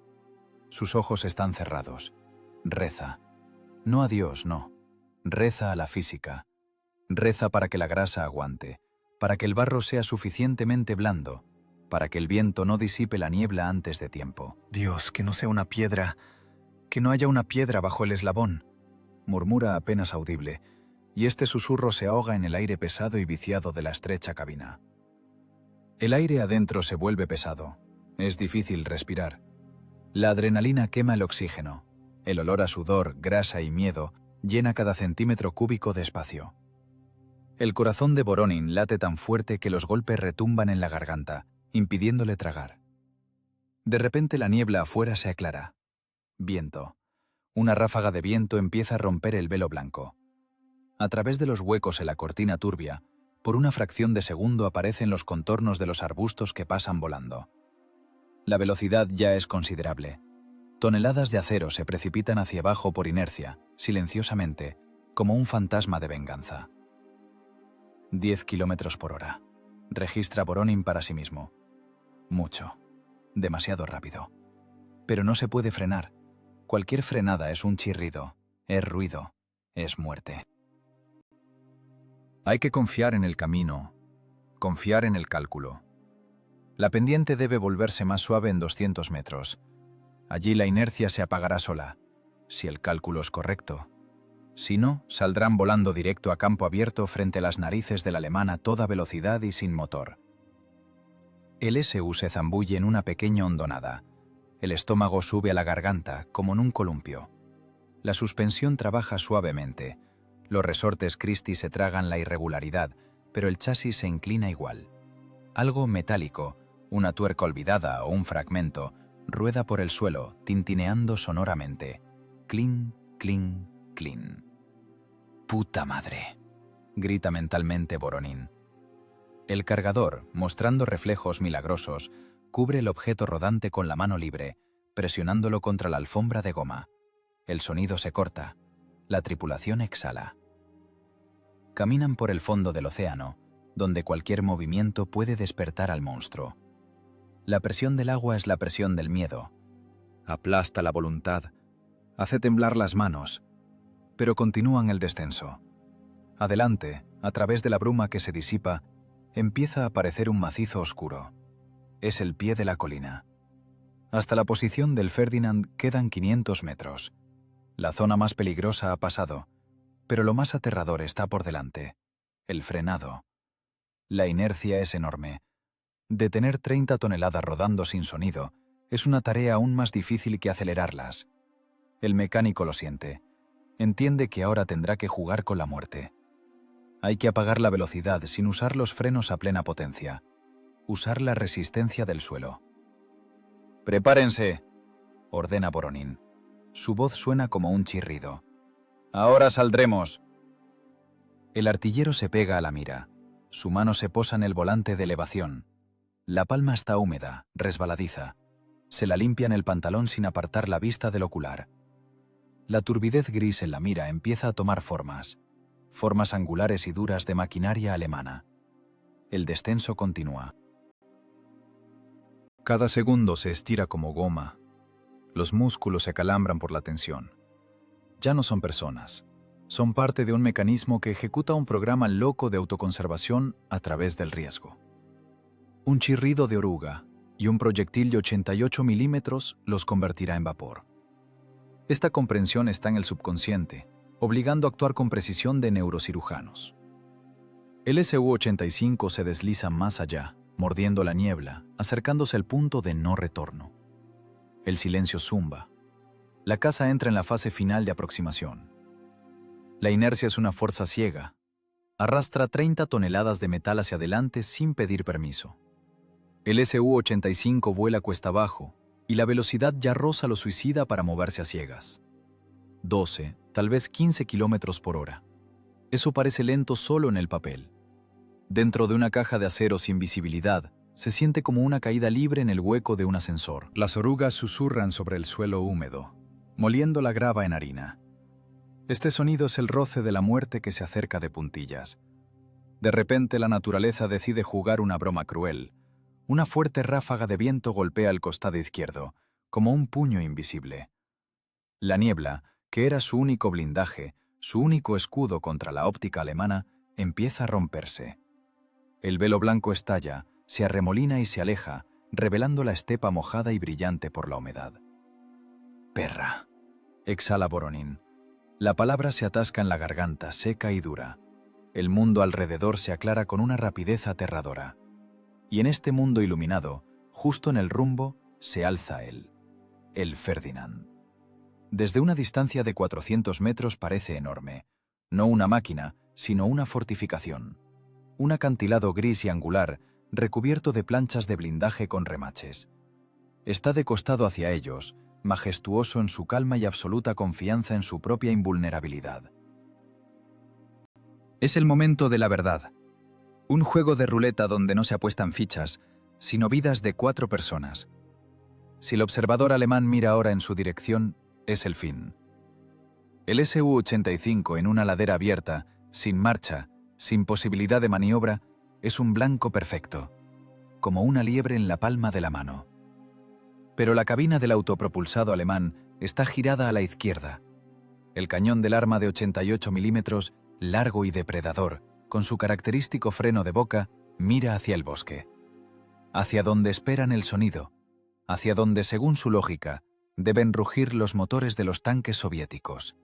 [SPEAKER 1] Sus ojos están cerrados. Reza. No a Dios, no. Reza a la física. Reza para que la grasa aguante, para que el barro sea suficientemente blando, para que el viento no disipe la niebla antes de tiempo. Dios, que no sea una piedra, que no haya una piedra bajo el eslabón, murmura apenas audible, y este susurro se ahoga en el aire pesado y viciado de la estrecha cabina. El aire adentro se vuelve pesado. Es difícil respirar. La adrenalina quema el oxígeno. El olor a sudor, grasa y miedo llena cada centímetro cúbico de espacio. El corazón de Voronin late tan fuerte que los golpes retumban en la garganta, impidiéndole tragar. De repente la niebla afuera se aclara. Viento. Una ráfaga de viento empieza a romper el velo blanco. A través de los huecos en la cortina turbia, por una fracción de segundo aparecen los contornos de los arbustos que pasan volando. La velocidad ya es considerable. Toneladas de acero se precipitan hacia abajo por inercia, silenciosamente, como un fantasma de venganza. 10 kilómetros por hora. Registra Voronin para sí mismo. Mucho. Demasiado rápido. Pero no se puede frenar. Cualquier frenada es un chirrido, es ruido, es muerte. Hay que confiar en el camino, confiar en el cálculo. La pendiente debe volverse más suave en 200 metros. Allí la inercia se apagará sola, si el cálculo es correcto. Si no, saldrán volando directo a campo abierto frente a las narices del alemán a toda velocidad y sin motor. El SU se zambulle en una pequeña hondonada. El estómago sube a la garganta, como en un columpio. La suspensión trabaja suavemente. Los resortes Christie se tragan la irregularidad, pero el chasis se inclina igual. Algo metálico, Una tuerca olvidada o un fragmento rueda por el suelo, tintineando sonoramente. Clin, clin, clin. ¡Puta madre!, grita mentalmente Voronin. El cargador, mostrando reflejos milagrosos, cubre el objeto rodante con la mano libre, presionándolo contra la alfombra de goma. El sonido se corta. La tripulación exhala. Caminan por el fondo del océano, donde cualquier movimiento puede despertar al monstruo. La presión del agua es la presión del miedo.
[SPEAKER 3] Aplasta la voluntad, hace temblar las manos, pero continúan el descenso. Adelante, a través de la bruma que se disipa, empieza a aparecer un macizo oscuro. Es el pie de la colina. Hasta la posición del Ferdinand quedan 500 metros. La zona más peligrosa ha pasado, pero lo más aterrador está por delante: el frenado. La inercia es enorme. Detener 30 toneladas rodando sin sonido es una tarea aún más difícil que acelerarlas. El mecánico lo siente. Entiende que ahora tendrá que jugar con la muerte. Hay que apagar la velocidad sin usar los frenos a plena potencia. Usar la resistencia del suelo. «¡Prepárense!», ordena Voronin. Su voz suena como un chirrido. «¡Ahora saldremos!». El artillero se pega a la mira. Su mano se posa en el volante de elevación. La palma está húmeda, resbaladiza. Se la limpia en el pantalón sin apartar la vista del ocular. La turbidez gris en la mira empieza a tomar formas angulares y duras de maquinaria alemana. El descenso continúa. Cada segundo se estira como goma. Los músculos se acalambran por la tensión. Ya no son personas. Son parte de un mecanismo que ejecuta un programa loco de autoconservación a través del riesgo. Un chirrido de oruga y un proyectil de 88 milímetros los convertirá en vapor. Esta comprensión está en el subconsciente, obligando a actuar con precisión de neurocirujanos. El Su-85 se desliza más allá, mordiendo la niebla, acercándose al punto de no retorno. El silencio zumba. La casa entra en la fase final de aproximación. La inercia es una fuerza ciega. Arrastra 30 toneladas de metal hacia adelante sin pedir permiso. El Su-85 vuela cuesta abajo, y la velocidad ya roza lo suicida para moverse a ciegas. 12, tal vez 15 kilómetros por hora. Eso parece lento solo en el papel. Dentro de una caja de acero sin visibilidad, se siente como una caída libre en el hueco de un ascensor. Las orugas susurran sobre el suelo húmedo, moliendo la grava en harina. Este sonido es el roce de la muerte que se acerca de puntillas. De repente la naturaleza decide jugar una broma cruel. Una fuerte ráfaga de viento golpea el costado izquierdo, como un puño invisible. La niebla, que era su único blindaje, su único escudo contra la óptica alemana, empieza a romperse. El velo blanco estalla, se arremolina y se aleja, revelando la estepa mojada y brillante por la humedad. «Perra», exhala Voronin. La palabra se atasca en la garganta, seca y dura. El mundo alrededor se aclara con una rapidez aterradora. Y en este mundo iluminado, justo en el rumbo, se alza él, el Ferdinand. Desde una distancia de 400 metros parece enorme. No una máquina, sino una fortificación. Un acantilado gris y angular, recubierto de planchas de blindaje con remaches. Está de costado hacia ellos, majestuoso en su calma y absoluta confianza en su propia invulnerabilidad. Es el momento de la verdad. Un juego de ruleta donde no se apuestan fichas, sino vidas de 4 personas. Si el observador alemán mira ahora en su dirección, es el fin. El Su-85 en una ladera abierta, sin marcha, sin posibilidad de maniobra, es un blanco perfecto, como una liebre en la palma de la mano. Pero la cabina del autopropulsado alemán está girada a la izquierda. El cañón del arma de 88 milímetros, largo y depredador, con su característico freno de boca, mira hacia el bosque. Hacia donde esperan el sonido, hacia donde, según su lógica, deben rugir los motores de los tanques soviéticos.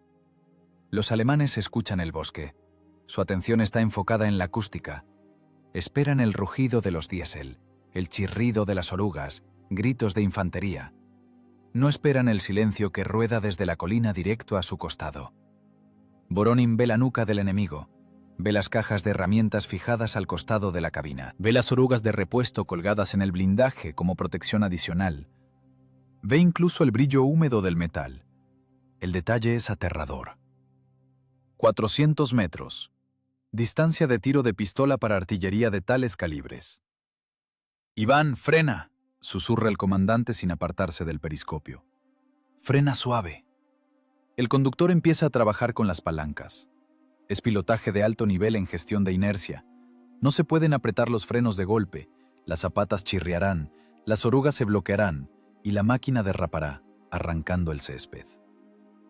[SPEAKER 3] Los alemanes escuchan el bosque. Su atención está enfocada en la acústica. Esperan el rugido de los diésel, el chirrido de las orugas, gritos de infantería. No esperan el silencio que rueda desde la colina directo a su costado. Voronin ve la nuca del enemigo.
[SPEAKER 1] Ve las cajas de herramientas fijadas al costado de la cabina. Ve las orugas de repuesto colgadas en el blindaje como protección adicional. Ve incluso el brillo húmedo del metal. El detalle es aterrador. 400 metros. Distancia de tiro de pistola para artillería de tales calibres. «Iván, frena», susurra el comandante sin apartarse del periscopio. «Frena suave». El conductor empieza a trabajar con las palancas. Es pilotaje de alto nivel en gestión de inercia. No se pueden apretar los frenos de golpe, las zapatas chirriarán, las orugas se bloquearán y la máquina derrapará, arrancando el césped.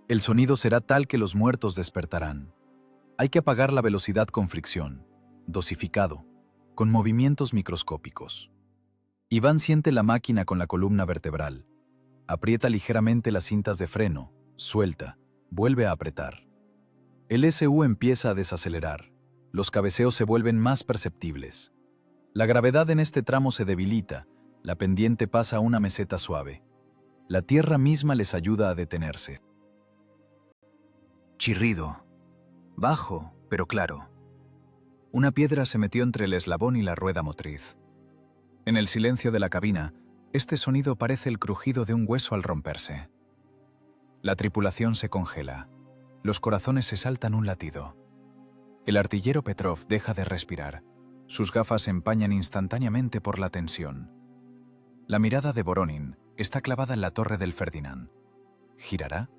[SPEAKER 1] El sonido será tal que los muertos despertarán. Hay que apagar la velocidad con fricción, dosificado, con movimientos microscópicos. Iván siente la máquina con la columna vertebral. Aprieta ligeramente las cintas de freno, suelta, vuelve a apretar. El SU empieza a desacelerar. Los cabeceos se vuelven más perceptibles. La gravedad en este tramo se debilita, la pendiente pasa a una meseta suave. La tierra misma les ayuda a detenerse. Chirrido. Bajo, pero claro. Una piedra se metió entre el eslabón y la rueda motriz. En el silencio de la cabina, este sonido parece el crujido de un hueso al romperse. La tripulación se congela. Los corazones se saltan un latido. El artillero Petrov deja de respirar. Sus gafas se empañan instantáneamente por la tensión. La mirada de Voronin está clavada en la torre del Ferdinand. ¿Girará?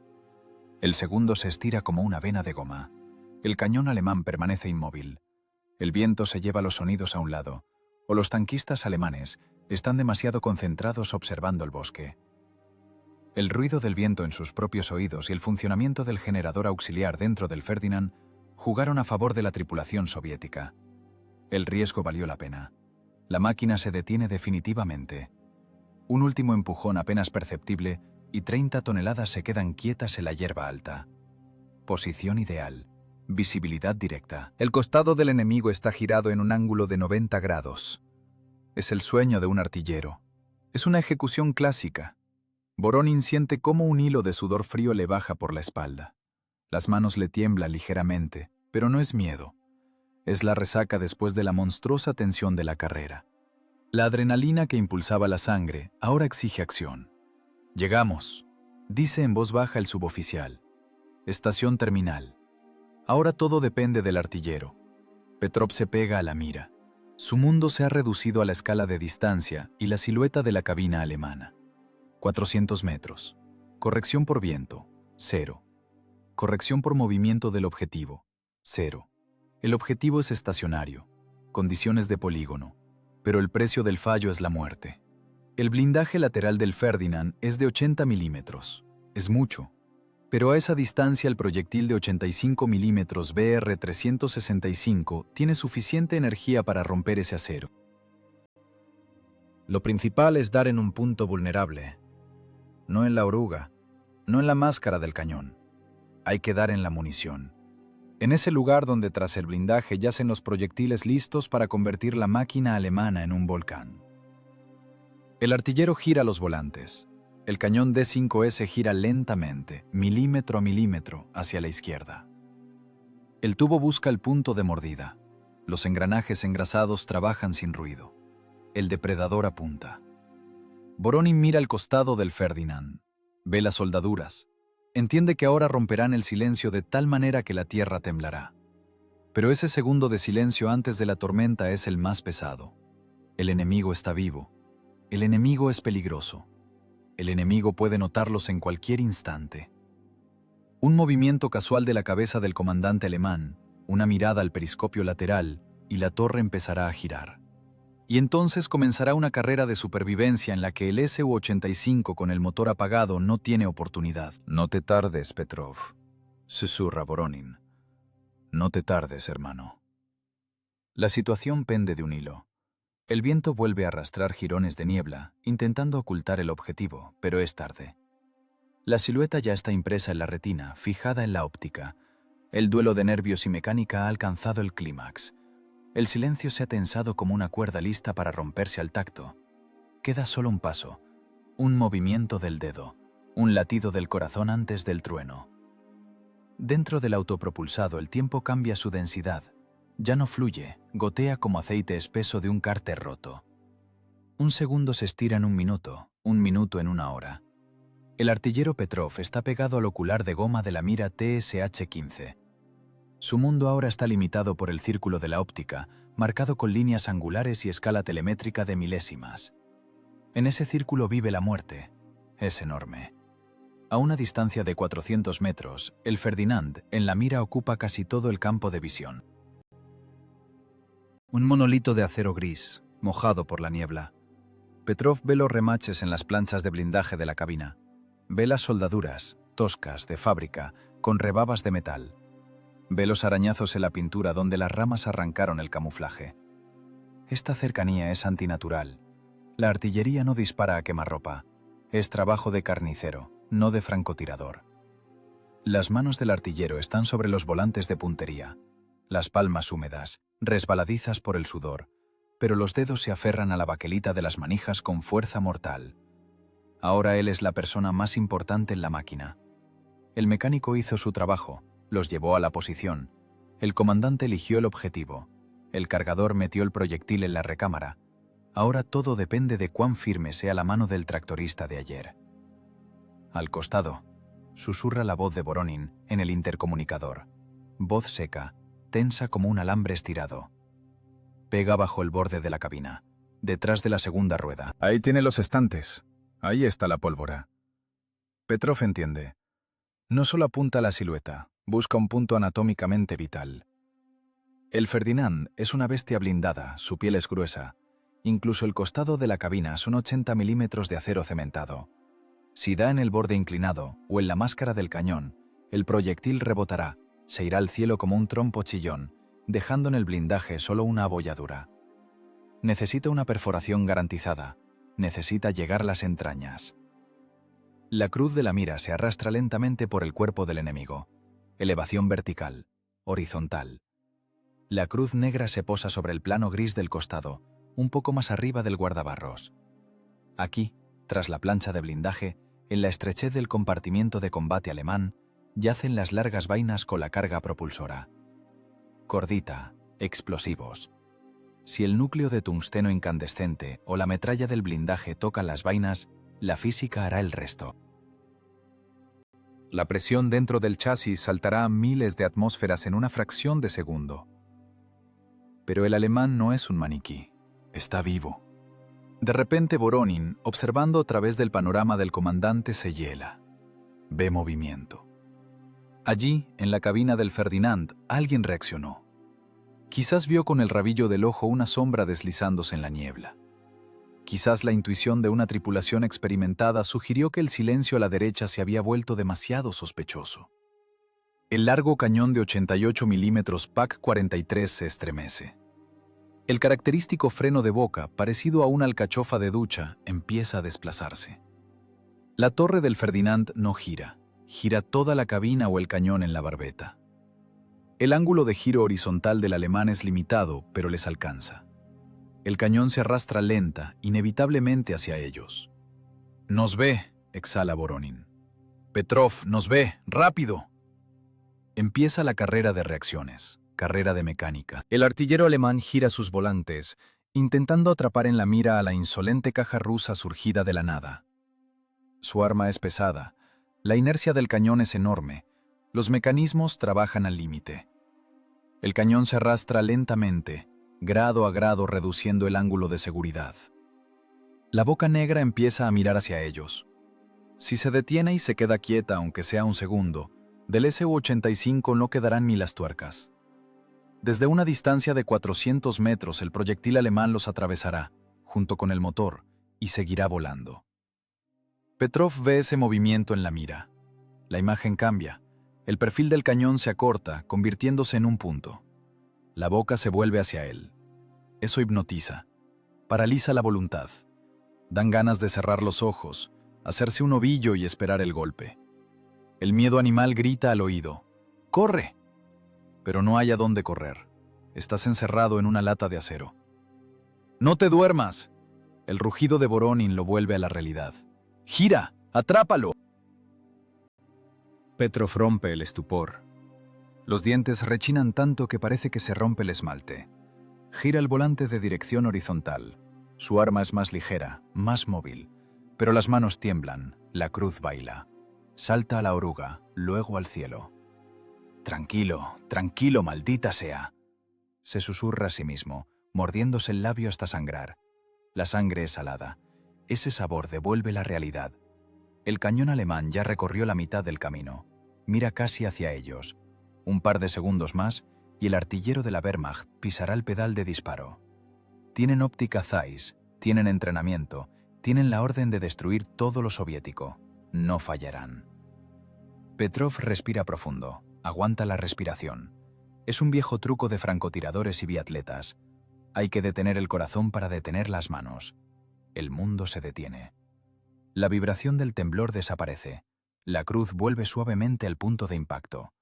[SPEAKER 1] El segundo se estira como una vena de goma. El cañón alemán permanece inmóvil. El viento se lleva los sonidos a un lado, o los tanquistas alemanes están demasiado concentrados observando el bosque. El ruido del viento en sus propios oídos y el funcionamiento del generador auxiliar dentro del Ferdinand jugaron a favor de la tripulación soviética. El riesgo valió la pena. La máquina se detiene definitivamente. Un último empujón apenas perceptible y 30 toneladas se quedan quietas en la hierba alta. Posición ideal. Visibilidad directa. El costado del enemigo está girado en un ángulo de 90 grados. Es el sueño de un artillero. Es una ejecución clásica. Voronin siente cómo un hilo de sudor frío le baja por la espalda. Las manos le tiemblan ligeramente, pero no es miedo. Es la resaca después de la monstruosa tensión de la carrera. La adrenalina que impulsaba la sangre ahora exige acción. «Llegamos», dice en voz baja el suboficial. Estación terminal. Ahora todo depende del artillero. Petrov se pega a la mira. Su mundo se ha reducido a la escala de distancia y la silueta de la cabina alemana. 400 metros. Corrección por viento, 0. Corrección por movimiento del objetivo, 0. El objetivo es estacionario, condiciones de polígono, pero el precio del fallo es la muerte. El blindaje lateral del Ferdinand es de 80 milímetros. Es mucho. Pero a esa distancia el proyectil de 85 milímetros BR-365 tiene suficiente energía para romper ese acero. Lo principal es dar en un punto vulnerable. No en la oruga, no en la máscara del cañón. Hay que dar en la munición. En ese lugar donde tras el blindaje yacen los proyectiles listos para convertir la máquina alemana en un volcán. El artillero gira los volantes. El cañón D5S gira lentamente, milímetro a milímetro, hacia la izquierda. El tubo busca el punto de mordida. Los engranajes engrasados trabajan sin ruido. El depredador apunta. Voronin mira al costado del Ferdinand. Ve las soldaduras. Entiende que ahora romperán el silencio de tal manera que la tierra temblará. Pero ese segundo de silencio antes de la tormenta es el más pesado. El enemigo está vivo. El enemigo es peligroso. El enemigo puede notarlos en cualquier instante. Un movimiento casual de la cabeza del comandante alemán, una mirada al periscopio lateral, y la torre empezará a girar. Y entonces comenzará una carrera de supervivencia en la que el Su-85 con el motor apagado no tiene oportunidad. «No te tardes, Petrov», susurra Voronin. «No te tardes, hermano». La situación pende de un hilo. El viento vuelve a arrastrar jirones de niebla, intentando ocultar el objetivo, pero es tarde. La silueta ya está impresa en la retina, fijada en la óptica. El duelo de nervios y mecánica ha alcanzado el clímax. El silencio se ha tensado como una cuerda lista para romperse al tacto. Queda solo un paso, un movimiento del dedo, un latido del corazón antes del trueno. Dentro del autopropulsado el tiempo cambia su densidad. Ya no fluye, gotea como aceite espeso de un cárter roto. Un segundo se estira en un minuto en una hora. El artillero Petrov está pegado al ocular de goma de la mira TSH-15. Su mundo ahora está limitado por el círculo de la óptica, marcado con líneas angulares y escala telemétrica de milésimas. En ese círculo vive la muerte. Es enorme. A una distancia de 400 metros, el Ferdinand en la mira ocupa casi todo el campo de visión.
[SPEAKER 2] Un monolito de acero gris, mojado por la niebla. Petrov ve los remaches en las planchas de blindaje de la cabina. Ve las soldaduras, toscas, de fábrica, con rebabas de metal. Ve los arañazos en la pintura donde las ramas arrancaron el camuflaje. Esta cercanía es antinatural. La artillería no dispara a quemarropa. Es trabajo de carnicero, no de francotirador. Las manos del artillero están sobre los volantes de puntería. Las palmas húmedas, resbaladizas por el sudor, pero los dedos se aferran a la baquelita de las manijas con fuerza mortal. Ahora él es la persona más importante en la máquina. El mecánico hizo su trabajo, los llevó a la posición. El comandante eligió el objetivo. El cargador metió el proyectil en la recámara. Ahora todo depende de cuán firme sea la mano del tractorista de ayer. Al costado, susurra la voz de Voronin en el intercomunicador. Voz seca, tensa como un alambre estirado. Pega bajo el borde de la cabina, detrás de la segunda rueda.
[SPEAKER 3] Ahí tiene los estantes. Ahí está la pólvora. Petrov entiende. No solo apunta a la silueta, busca un punto anatómicamente vital. El Ferdinand es una bestia blindada, su piel es gruesa. Incluso el costado de la cabina son 80 milímetros de acero cementado. Si da en el borde inclinado o en la máscara del cañón, el proyectil rebotará, se irá al cielo como un trompo chillón, dejando en el blindaje solo una abolladura. Necesita una perforación garantizada, necesita llegar a las entrañas. La cruz de la mira se arrastra lentamente por el cuerpo del enemigo. Elevación vertical, horizontal. La cruz negra se posa sobre el plano gris del costado, un poco más arriba del guardabarros. Aquí, tras la plancha de blindaje, en la estrechez del compartimiento de combate alemán, yacen las largas vainas con la carga propulsora. Cordita, explosivos. Si el núcleo de tungsteno incandescente o la metralla del blindaje tocan las vainas, la física hará el resto.
[SPEAKER 1] La presión dentro del chasis saltará a miles de atmósferas en una fracción de segundo. Pero el alemán no es un maniquí, está vivo. De repente Voronin, observando a través del panorama del comandante, se hiela. Ve movimiento. Allí, en la cabina del Ferdinand, alguien reaccionó. Quizás vio con el rabillo del ojo una sombra deslizándose en la niebla. Quizás la intuición de una tripulación experimentada sugirió que el silencio a la derecha se había vuelto demasiado sospechoso. El largo cañón de 88 milímetros PAC-43 se estremece. El característico freno de boca, parecido a una alcachofa de ducha, empieza a desplazarse. La torre del Ferdinand no gira toda la cabina o el cañón en la barbeta. El ángulo de giro horizontal del alemán es limitado, pero les alcanza. El cañón se arrastra lenta, inevitablemente hacia ellos. «Nos ve», exhala Voronin. «Petrov, nos ve, rápido». Empieza la carrera de reacciones, carrera de mecánica. El artillero alemán gira sus volantes, intentando atrapar en la mira a la insolente caja rusa surgida de la nada. Su arma es pesada, la inercia del cañón es enorme, los mecanismos trabajan al límite. El cañón se arrastra lentamente, grado a grado reduciendo el ángulo de seguridad. La boca negra empieza a mirar hacia ellos. Si se detiene y se queda quieta aunque sea un segundo, del Su-85 no quedarán ni las tuercas. Desde una distancia de 400 metros el proyectil alemán los atravesará, junto con el motor, y seguirá volando. Petrov ve ese movimiento en la mira. La imagen cambia. El perfil del cañón se acorta, convirtiéndose en un punto. La boca se vuelve hacia él. Eso hipnotiza. Paraliza la voluntad. Dan ganas de cerrar los ojos, hacerse un ovillo y esperar el golpe. El miedo animal grita al oído. ¡Corre! Pero no hay a dónde correr. Estás encerrado en una lata de acero. ¡No te duermas! El rugido de Voronin lo vuelve a la realidad. ¡Gira! ¡Atrápalo!
[SPEAKER 3] Petrov rompe el estupor.
[SPEAKER 1] Los dientes rechinan tanto que parece que se rompe el esmalte. Gira el volante de dirección horizontal. Su arma es más ligera, más móvil. Pero las manos tiemblan, la cruz baila. Salta a la oruga, luego al cielo. «Tranquilo, tranquilo, maldita sea», se susurra a sí mismo, mordiéndose el labio hasta sangrar. La sangre es salada. Ese sabor devuelve la realidad. El cañón alemán ya recorrió la mitad del camino. Mira casi hacia ellos. Un par de segundos más y el artillero de la Wehrmacht pisará el pedal de disparo. Tienen óptica Zeiss, tienen entrenamiento, tienen la orden de destruir todo lo soviético. No fallarán. Petrov respira profundo, aguanta la respiración. Es un viejo truco de francotiradores y biatletas. Hay que detener el corazón para detener las manos. El mundo se detiene. La vibración del temblor desaparece. La cruz vuelve suavemente al punto de impacto.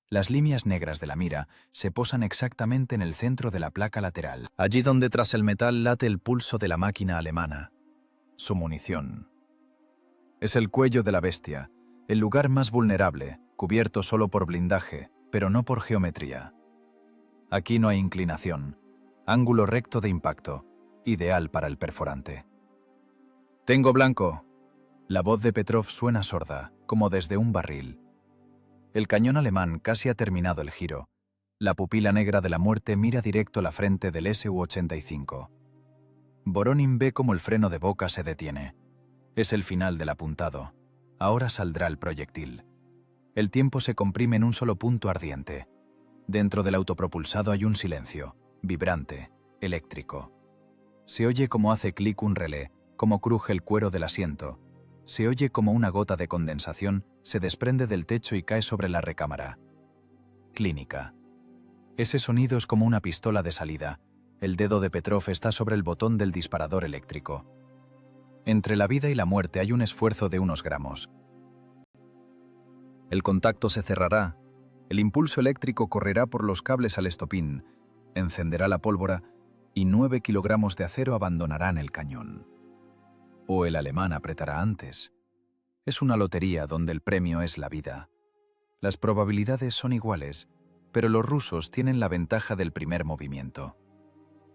[SPEAKER 1] Las líneas negras de la mira se posan exactamente en el centro de la placa lateral, allí donde tras el metal late el pulso de la máquina alemana. Su munición. Es el cuello de la bestia, el lugar más vulnerable, cubierto solo por blindaje, pero no por geometría. Aquí no hay inclinación, ángulo recto de impacto, ideal para el perforante. «Tengo blanco». La voz de Petrov suena sorda, como desde un barril. El cañón alemán casi ha terminado el giro. La pupila negra de la muerte mira directo a la frente del Su-85. Voronin ve cómo el freno de boca se detiene. Es el final del apuntado. Ahora saldrá el proyectil. El tiempo se comprime en un solo punto ardiente. Dentro del autopropulsado hay un silencio, vibrante, eléctrico. Se oye cómo hace clic un relé, cómo cruje el cuero del asiento. Se oye como una gota de condensación se desprende del techo y cae sobre la recámara. Clínica. Ese sonido es como una pistola de salida. El dedo de Petrov está sobre el botón del disparador eléctrico. Entre la vida y la muerte hay un esfuerzo de unos gramos. El contacto se cerrará. El impulso eléctrico correrá por los cables al estopín, encenderá la pólvora y 9 kilogramos de acero abandonarán el cañón. O el alemán apretará antes. Es una lotería donde el premio es la vida. Las probabilidades son iguales, pero los rusos tienen la ventaja del primer movimiento.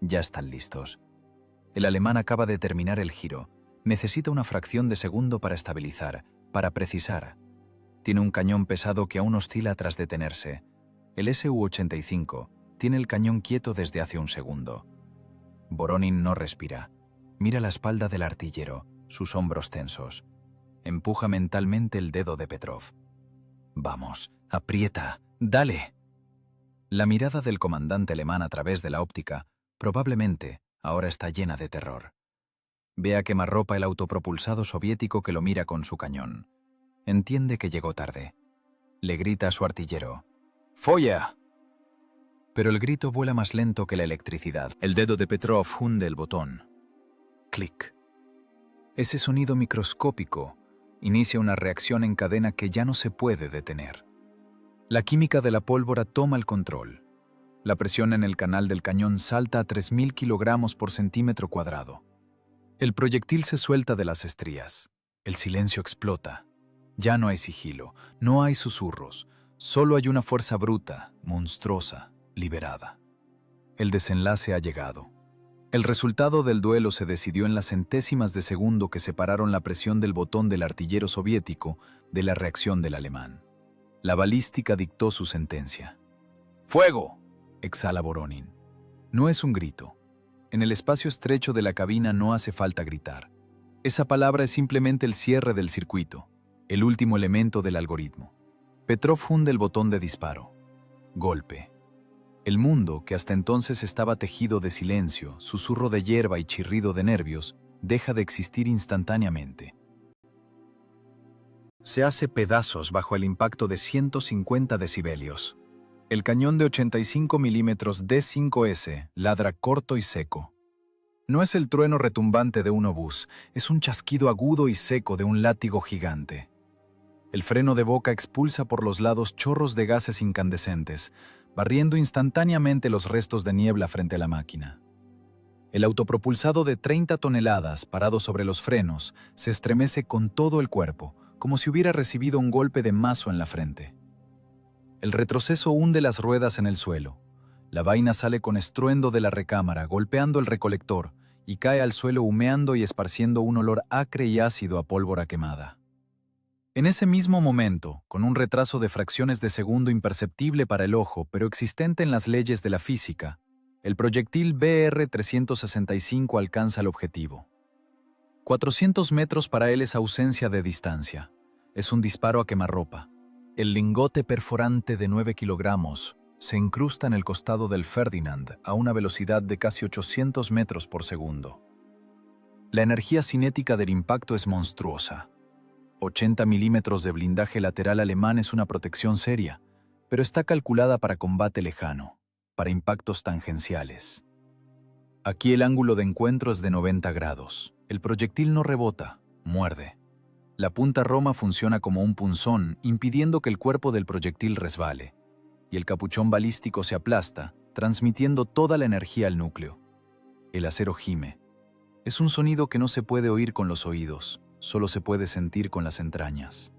[SPEAKER 1] Ya están listos. El alemán acaba de terminar el giro. Necesita una fracción de segundo para estabilizar, para precisar. Tiene un cañón pesado que aún oscila tras detenerse. El Su-85 tiene el cañón quieto desde hace un segundo. Voronin no respira. Mira la espalda del artillero, sus hombros tensos. Empuja mentalmente el dedo de Petrov. «Vamos, aprieta, dale». La mirada del comandante alemán a través de la óptica, probablemente, ahora está llena de terror. Ve a quemarropa el autopropulsado soviético que lo mira con su cañón. Entiende que llegó tarde. Le grita a su artillero: «¡Folla!». Pero el grito vuela más lento que la electricidad. El dedo de Petrov hunde el botón. Clic. Ese sonido microscópico inicia una reacción en cadena que ya no se puede detener. La química de la pólvora toma el control. La presión en el canal del cañón salta a 3.000 kilogramos por centímetro cuadrado. El proyectil se suelta de las estrías. El silencio explota. Ya no hay sigilo, no hay susurros. Solo hay una fuerza bruta, monstruosa, liberada. El desenlace ha llegado. El resultado del duelo se decidió en las centésimas de segundo que separaron la presión del botón del artillero soviético de la reacción del alemán. La balística dictó su sentencia. «¡Fuego!», exhala Voronin. No es un grito. En el espacio estrecho de la cabina no hace falta gritar. Esa palabra es simplemente el cierre del circuito, el último elemento del algoritmo. Petrov hunde el botón de disparo. Golpe. El mundo, que hasta entonces estaba tejido de silencio, susurro de hierba y chirrido de nervios, deja de existir instantáneamente. Se hace pedazos bajo el impacto de 150 decibelios. El cañón de 85 milímetros D5S ladra corto y seco. No es el trueno retumbante de un obús, es un chasquido agudo y seco de un látigo gigante. El freno de boca expulsa por los lados chorros de gases incandescentes, barriendo instantáneamente los restos de niebla frente a la máquina. El autopropulsado de 30 toneladas, parado sobre los frenos, se estremece con todo el cuerpo, como si hubiera recibido un golpe de mazo en la frente.
[SPEAKER 2] El retroceso hunde las ruedas en el suelo. La vaina sale con estruendo de la recámara, golpeando el recolector, y cae al suelo humeando y esparciendo un olor acre y ácido a pólvora quemada. En ese mismo momento, con un retraso de fracciones de segundo imperceptible para el ojo, pero existente en las leyes de la física, el proyectil BR-365 alcanza el objetivo. 400 metros para él es ausencia de distancia. Es un disparo a quemarropa. El lingote perforante de 9 kilogramos se incrusta en el costado del Ferdinand a una velocidad de casi 800 metros por segundo. La energía cinética del impacto es monstruosa. 80 milímetros de blindaje lateral alemán es una protección seria, pero está calculada para combate lejano, para impactos tangenciales. Aquí el ángulo de encuentro es de 90 grados. El proyectil no rebota, muerde. La punta roma funciona como un punzón, impidiendo que el cuerpo del proyectil resbale, y el capuchón balístico se aplasta, transmitiendo toda la energía al núcleo. El acero gime. Es un sonido que no se puede oír con los oídos, solo se puede sentir con las entrañas.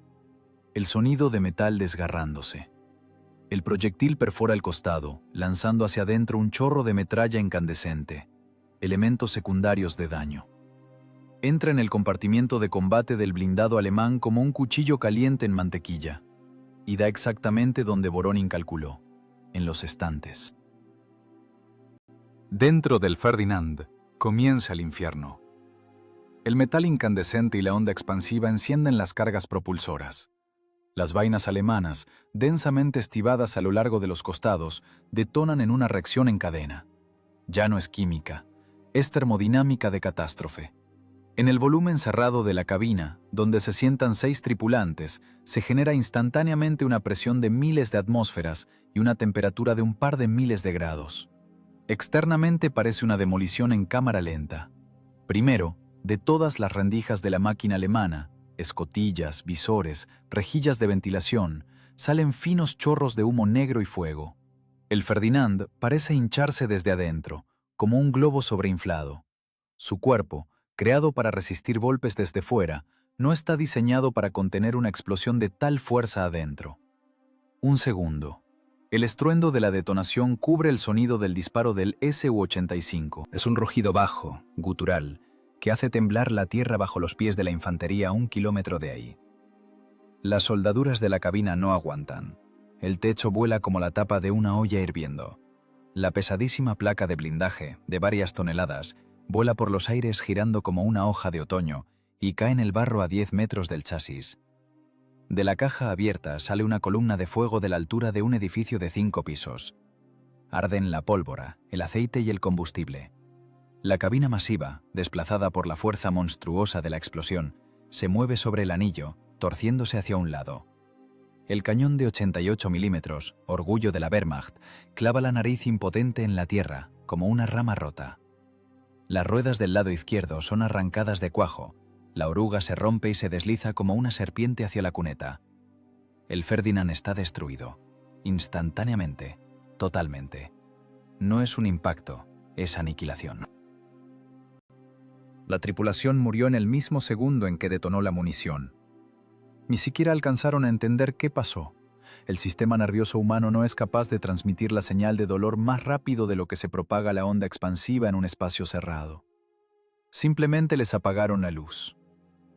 [SPEAKER 2] El sonido de metal desgarrándose. El proyectil perfora el costado, lanzando hacia adentro un chorro de metralla incandescente, elementos secundarios de daño. Entra en el compartimiento de combate del blindado alemán como un cuchillo caliente en mantequilla, y da exactamente donde Voronin calculó, en los estantes.
[SPEAKER 3] Dentro del Ferdinand comienza el infierno. El metal incandescente y la onda expansiva encienden las cargas propulsoras. Las vainas alemanas, densamente estivadas a lo largo de los costados, detonan en una reacción en cadena. Ya no es química, es termodinámica de catástrofe. En el volumen cerrado de la cabina, donde se sientan 6 tripulantes, se genera instantáneamente una presión de miles de atmósferas y una temperatura de un par de miles de grados. Externamente parece una demolición en cámara lenta. Primero, de todas las rendijas de la máquina alemana, escotillas, visores, rejillas de ventilación, salen finos chorros de humo negro y fuego. El Ferdinand parece hincharse desde adentro, como un globo sobreinflado. Su cuerpo, creado para resistir golpes desde fuera, no está diseñado para contener una explosión de tal fuerza adentro. Un segundo. El estruendo de la detonación cubre el sonido del disparo del Su-85.
[SPEAKER 1] Es un rugido bajo, gutural, que hace temblar la tierra bajo los pies de la infantería a 1 kilómetro de ahí. Las soldaduras de la cabina no aguantan. El techo vuela como la tapa de una olla hirviendo. La pesadísima placa de blindaje, de varias toneladas, vuela por los aires girando como una hoja de otoño y cae en el barro a 10 metros del chasis. De la caja abierta sale una columna de fuego de la altura de un edificio de 5 pisos. Arden la pólvora, el aceite y el combustible. La cabina masiva, desplazada por la fuerza monstruosa de la explosión, se mueve sobre el anillo, torciéndose hacia un lado. El cañón de 88 milímetros, orgullo de la Wehrmacht, clava la nariz impotente en la tierra, como una rama rota. Las ruedas del lado izquierdo son arrancadas de cuajo, la oruga se rompe y se desliza como una serpiente hacia la cuneta. El Ferdinand está destruido, instantáneamente, totalmente. No es un impacto, es aniquilación. La tripulación murió en el mismo segundo en que detonó la munición. Ni siquiera alcanzaron a entender qué pasó. El sistema nervioso humano no es capaz de transmitir la señal de dolor más rápido de lo que se propaga la onda expansiva en un espacio cerrado. Simplemente les apagaron la luz.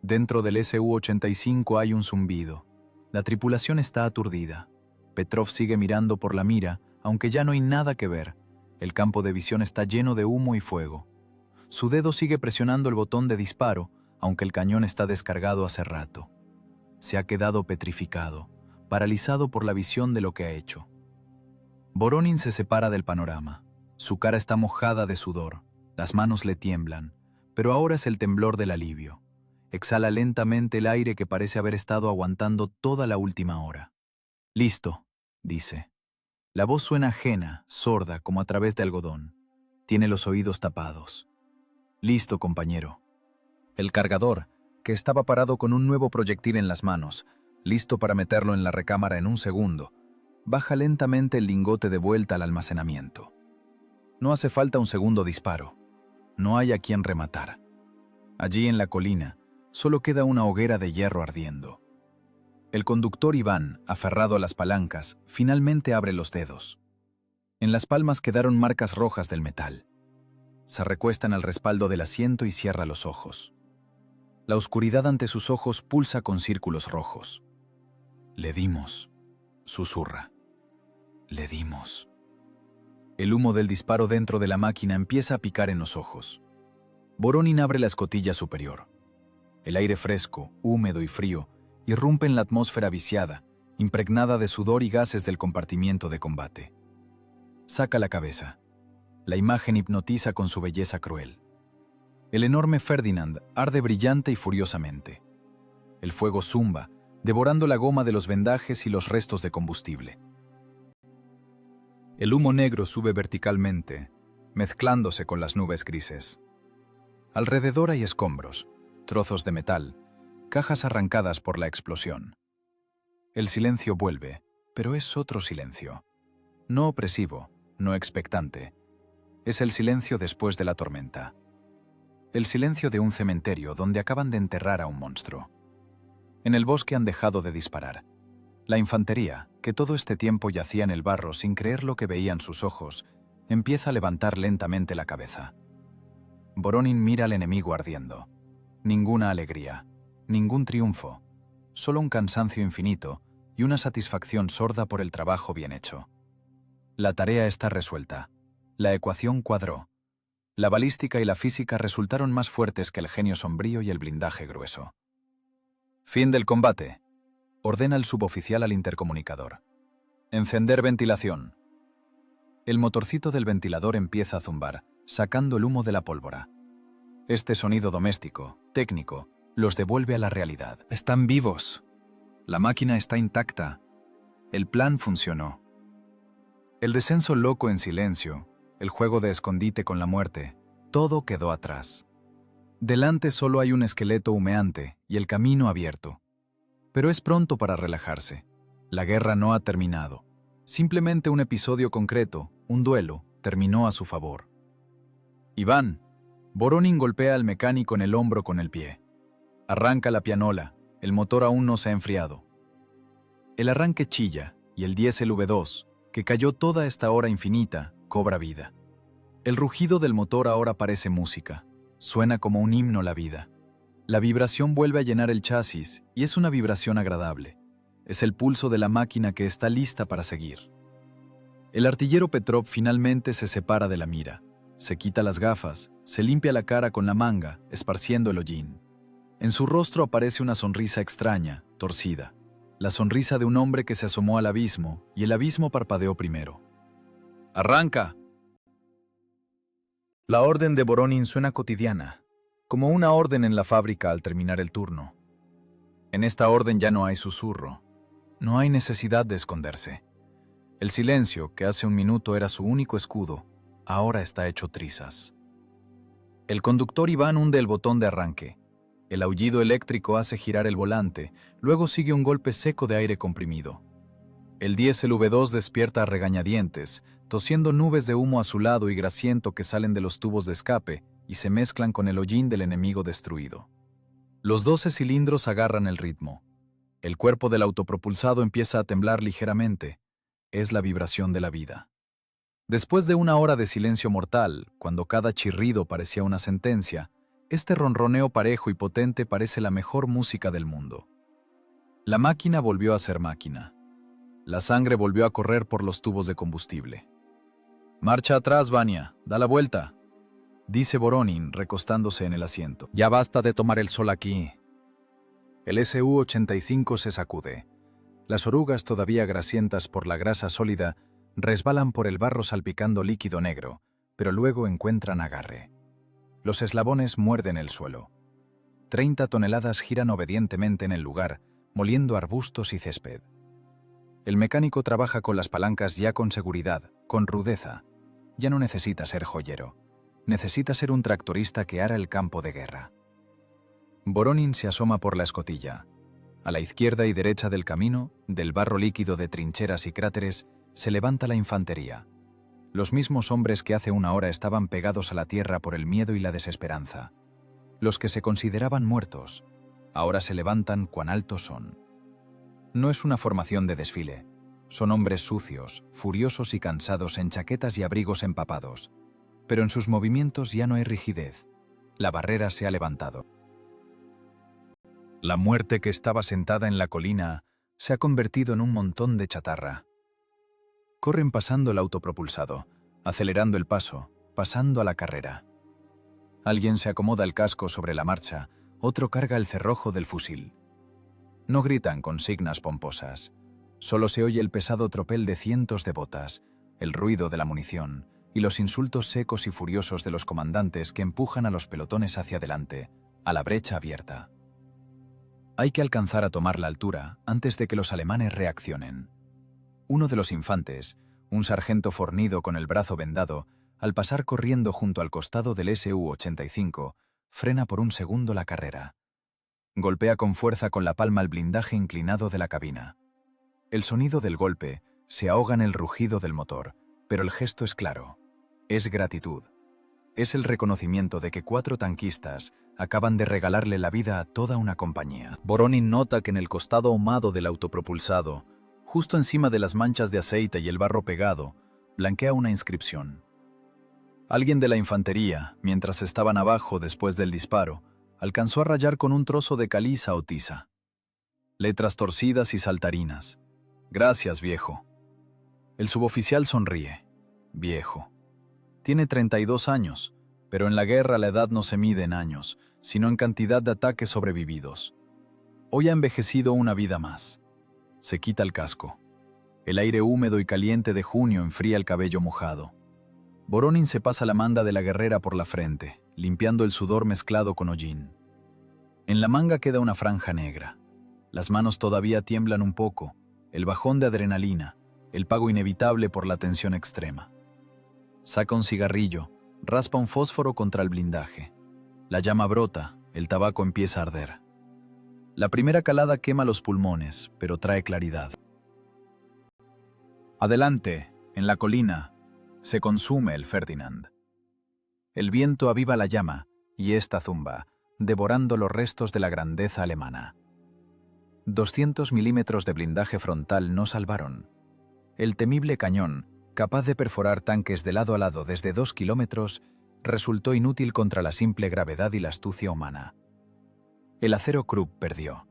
[SPEAKER 1] Dentro del Su-85 hay un zumbido. La tripulación está aturdida. Petrov sigue mirando por la mira, aunque ya no hay nada que ver. El campo de visión está lleno de humo y fuego. Su dedo sigue presionando el botón de disparo, aunque el cañón está descargado hace rato. Se ha quedado petrificado, paralizado por la visión de lo que ha hecho. Voronin se separa del panorama. Su cara está mojada de sudor, las manos le tiemblan, pero ahora es el temblor del alivio. Exhala lentamente el aire que parece haber estado aguantando toda la última hora. «Listo», dice. La voz suena ajena, sorda, como a través de algodón. Tiene los oídos tapados. «Listo, compañero». El cargador, que estaba parado con un nuevo proyectil en las manos, listo para meterlo en la recámara en un segundo, baja lentamente el lingote de vuelta al almacenamiento. No hace falta un segundo disparo. No hay a quien rematar. Allí en la colina, solo queda una hoguera de hierro ardiendo. El conductor Iván, aferrado a las palancas, finalmente abre los dedos. En las palmas quedaron marcas rojas del metal. Se recuestan al respaldo del asiento y cierra los ojos. La oscuridad ante sus ojos pulsa con círculos rojos. «Le dimos», susurra. «Le dimos». El humo del disparo dentro de la máquina empieza a picar en los ojos. Voronin abre la escotilla superior. El aire fresco, húmedo y frío irrumpe en la atmósfera viciada, impregnada de sudor y gases del compartimiento de combate. Saca la cabeza. La imagen hipnotiza con su belleza cruel. El enorme Ferdinand arde brillante y furiosamente. El fuego zumba, devorando la goma de los vendajes y los restos de combustible. El humo negro sube verticalmente, mezclándose con las nubes grises. Alrededor hay escombros, trozos de metal, cajas arrancadas por la explosión. El silencio vuelve, pero es otro silencio. No opresivo, no expectante. Es el silencio después de la tormenta. El silencio de un cementerio donde acaban de enterrar a un monstruo. En el bosque han dejado de disparar. La infantería, que todo este tiempo yacía en el barro sin creer lo que veían sus ojos, empieza a levantar lentamente la cabeza. Voronin mira al enemigo ardiendo. Ninguna alegría, ningún triunfo, solo un cansancio infinito y una satisfacción sorda por el trabajo bien hecho. La tarea está resuelta. La ecuación cuadró. La balística y la física resultaron más fuertes que el genio sombrío y el blindaje grueso. «Fin del combate», ordena el suboficial al intercomunicador. «Encender ventilación». El motorcito del ventilador empieza a zumbar, sacando el humo de la pólvora. Este sonido doméstico, técnico, los devuelve a la realidad. Están vivos. La máquina está intacta. El plan funcionó. El descenso loco en silencio, el juego de escondite con la muerte, todo quedó atrás. Delante solo hay un esqueleto humeante y el camino abierto. Pero es pronto para relajarse. La guerra no ha terminado. Simplemente un episodio concreto, un duelo, terminó a su favor. «Iván». Voronin golpea al mecánico en el hombro con el pie. Arranca la pianola, el motor aún no se ha enfriado. El arranque chilla y el diésel V2, que cayó toda esta hora infinita, cobra vida. El rugido del motor ahora parece música, suena como un himno a la vida. La vibración vuelve a llenar el chasis y es una vibración agradable. Es el pulso de la máquina que está lista para seguir. El artillero Petrov finalmente se separa de la mira. Se quita las gafas, se limpia la cara con la manga, esparciendo el hollín. En su rostro aparece una sonrisa extraña, torcida. La sonrisa de un hombre que se asomó al abismo, y el abismo parpadeó primero. «¡Arranca!». La orden de Voronin suena cotidiana, como una orden en la fábrica al terminar el turno. En esta orden ya no hay susurro. No hay necesidad de esconderse. El silencio, que hace un minuto era su único escudo, ahora está hecho trizas. El conductor Iván hunde el botón de arranque. El aullido eléctrico hace girar el volante, luego sigue un golpe seco de aire comprimido. El diésel V2 despierta a regañadientes, tosiendo nubes de humo azulado y grasiento que salen de los tubos de escape y se mezclan con el hollín del enemigo destruido. Los 12 cilindros agarran el ritmo. El cuerpo del autopropulsado empieza a temblar ligeramente. Es la vibración de la vida. Después de una hora de silencio mortal, cuando cada chirrido parecía una sentencia, este ronroneo parejo y potente parece la mejor música del mundo. La máquina volvió a ser máquina. La sangre volvió a correr por los tubos de combustible. «Marcha atrás, Vania, da la vuelta», dice Voronin, recostándose en el asiento. «Ya basta de tomar el sol aquí». El Su-85 se sacude. Las orugas, todavía grasientas por la grasa sólida, resbalan por el barro salpicando líquido negro, pero luego encuentran agarre. Los eslabones muerden el suelo. 30 toneladas giran obedientemente en el lugar, moliendo arbustos y césped. El mecánico trabaja con las palancas ya con seguridad, con rudeza. Ya no necesita ser joyero. Necesita ser un tractorista que ara el campo de guerra. Voronin se asoma por la escotilla. A la izquierda y derecha del camino, del barro líquido de trincheras y cráteres, se levanta la infantería. Los mismos hombres que hace una hora estaban pegados a la tierra por el miedo y la desesperanza. Los que se consideraban muertos, ahora se levantan cuán altos son. No es una formación de desfile. Son hombres sucios, furiosos y cansados en chaquetas y abrigos empapados. Pero en sus movimientos ya no hay rigidez. La barrera se ha levantado. La muerte que estaba sentada en la colina se ha convertido en un montón de chatarra. Corren pasando el autopropulsado, acelerando el paso, pasando a la carrera. Alguien se acomoda el casco sobre la marcha, otro carga el cerrojo del fusil. No gritan consignas pomposas. Solo se oye el pesado tropel de cientos de botas, el ruido de la munición y los insultos secos y furiosos de los comandantes que empujan a los pelotones hacia adelante, a la brecha abierta. Hay que alcanzar a tomar la altura antes de que los alemanes reaccionen. Uno de los infantes, un sargento fornido con el brazo vendado, al pasar corriendo junto al costado del Su-85, frena por un segundo la carrera. Golpea con fuerza con la palma el blindaje inclinado de la cabina. El sonido del golpe se ahoga en el rugido del motor, pero el gesto es claro. Es gratitud. Es el reconocimiento de que 4 tanquistas acaban de regalarle la vida a toda una compañía. Voronin nota que en el costado ahumado del autopropulsado, justo encima de las manchas de aceite y el barro pegado, blanquea una inscripción. Alguien de la infantería, mientras estaban abajo después del disparo, alcanzó a rayar con un trozo de caliza o tiza. Letras torcidas y saltarinas. Gracias, viejo. El suboficial sonríe. Viejo. Tiene 32 años, pero en la guerra la edad no se mide en años, sino en cantidad de ataques sobrevividos. Hoy ha envejecido una vida más. Se quita el casco. El aire húmedo y caliente de junio enfría el cabello mojado. Voronin se pasa la manga de la guerrera por la frente, limpiando el sudor mezclado con hollín. En la manga queda una franja negra. Las manos todavía tiemblan un poco, el bajón de adrenalina, el pago inevitable por la tensión extrema. Saca un cigarrillo, raspa un fósforo contra el blindaje. La llama brota, el tabaco empieza a arder. La primera calada quema los pulmones, pero trae claridad. Adelante, en la colina, se consume el Ferdinand. El viento aviva la llama, y ésta zumba, devorando los restos de la grandeza alemana. 200 milímetros de blindaje frontal no salvaron. El temible cañón, capaz de perforar tanques de lado a lado desde 2 kilómetros, resultó inútil contra la simple gravedad y la astucia humana. El acero Krupp perdió.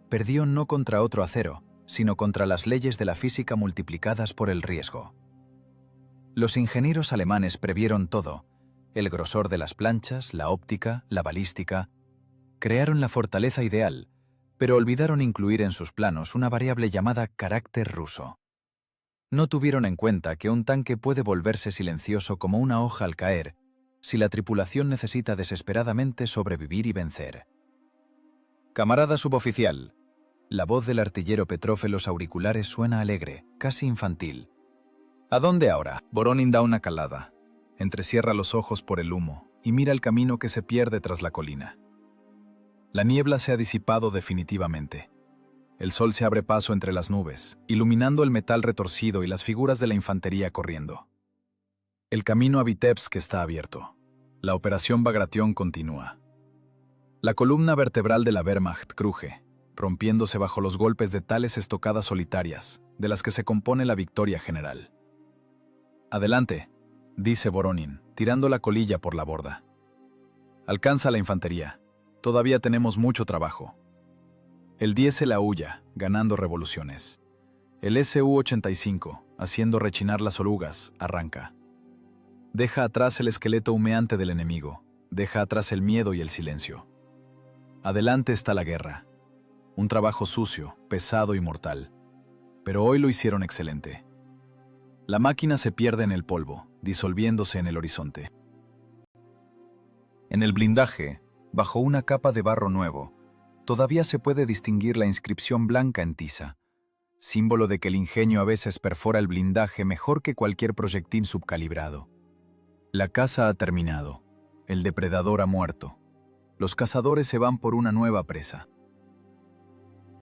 [SPEAKER 1] Perdió no contra otro acero, sino contra las leyes de la física multiplicadas por el riesgo. Los ingenieros alemanes previeron todo: el grosor de las planchas, la óptica, la balística. Crearon la fortaleza ideal, pero olvidaron incluir en sus planos una variable llamada carácter ruso. No tuvieron en cuenta que un tanque puede volverse silencioso como una hoja al caer, si la tripulación necesita desesperadamente sobrevivir y vencer. Camarada suboficial. La voz del artillero Petrov en los auriculares suena alegre, casi infantil. ¿A dónde ahora? Voronin da una calada. Entrecierra los ojos por el humo y mira el camino que se pierde tras la colina. La niebla se ha disipado definitivamente. El sol se abre paso entre las nubes, iluminando el metal retorcido y las figuras de la infantería corriendo. El camino a Vitebsk está abierto. La operación Bagration continúa. La columna vertebral de la Wehrmacht cruje, rompiéndose bajo los golpes de tales estocadas solitarias, de las que se compone la victoria general. «Adelante», dice Voronin, tirando la colilla por la borda. «Alcanza la infantería. Todavía tenemos mucho trabajo». El diésel aúlla, ganando revoluciones. El Su-85, haciendo rechinar las orugas, arranca. Deja atrás el esqueleto humeante del enemigo, deja atrás el miedo y el silencio. Adelante está la guerra. Un trabajo sucio, pesado y mortal. Pero hoy lo hicieron excelente. La máquina se pierde en el polvo, disolviéndose en el horizonte. En el blindaje, bajo una capa de barro nuevo, todavía se puede distinguir la inscripción blanca en tiza, símbolo de que el ingenio a veces perfora el blindaje mejor que cualquier proyectil subcalibrado. La caza ha terminado. El depredador ha muerto. Los cazadores se van por una nueva presa.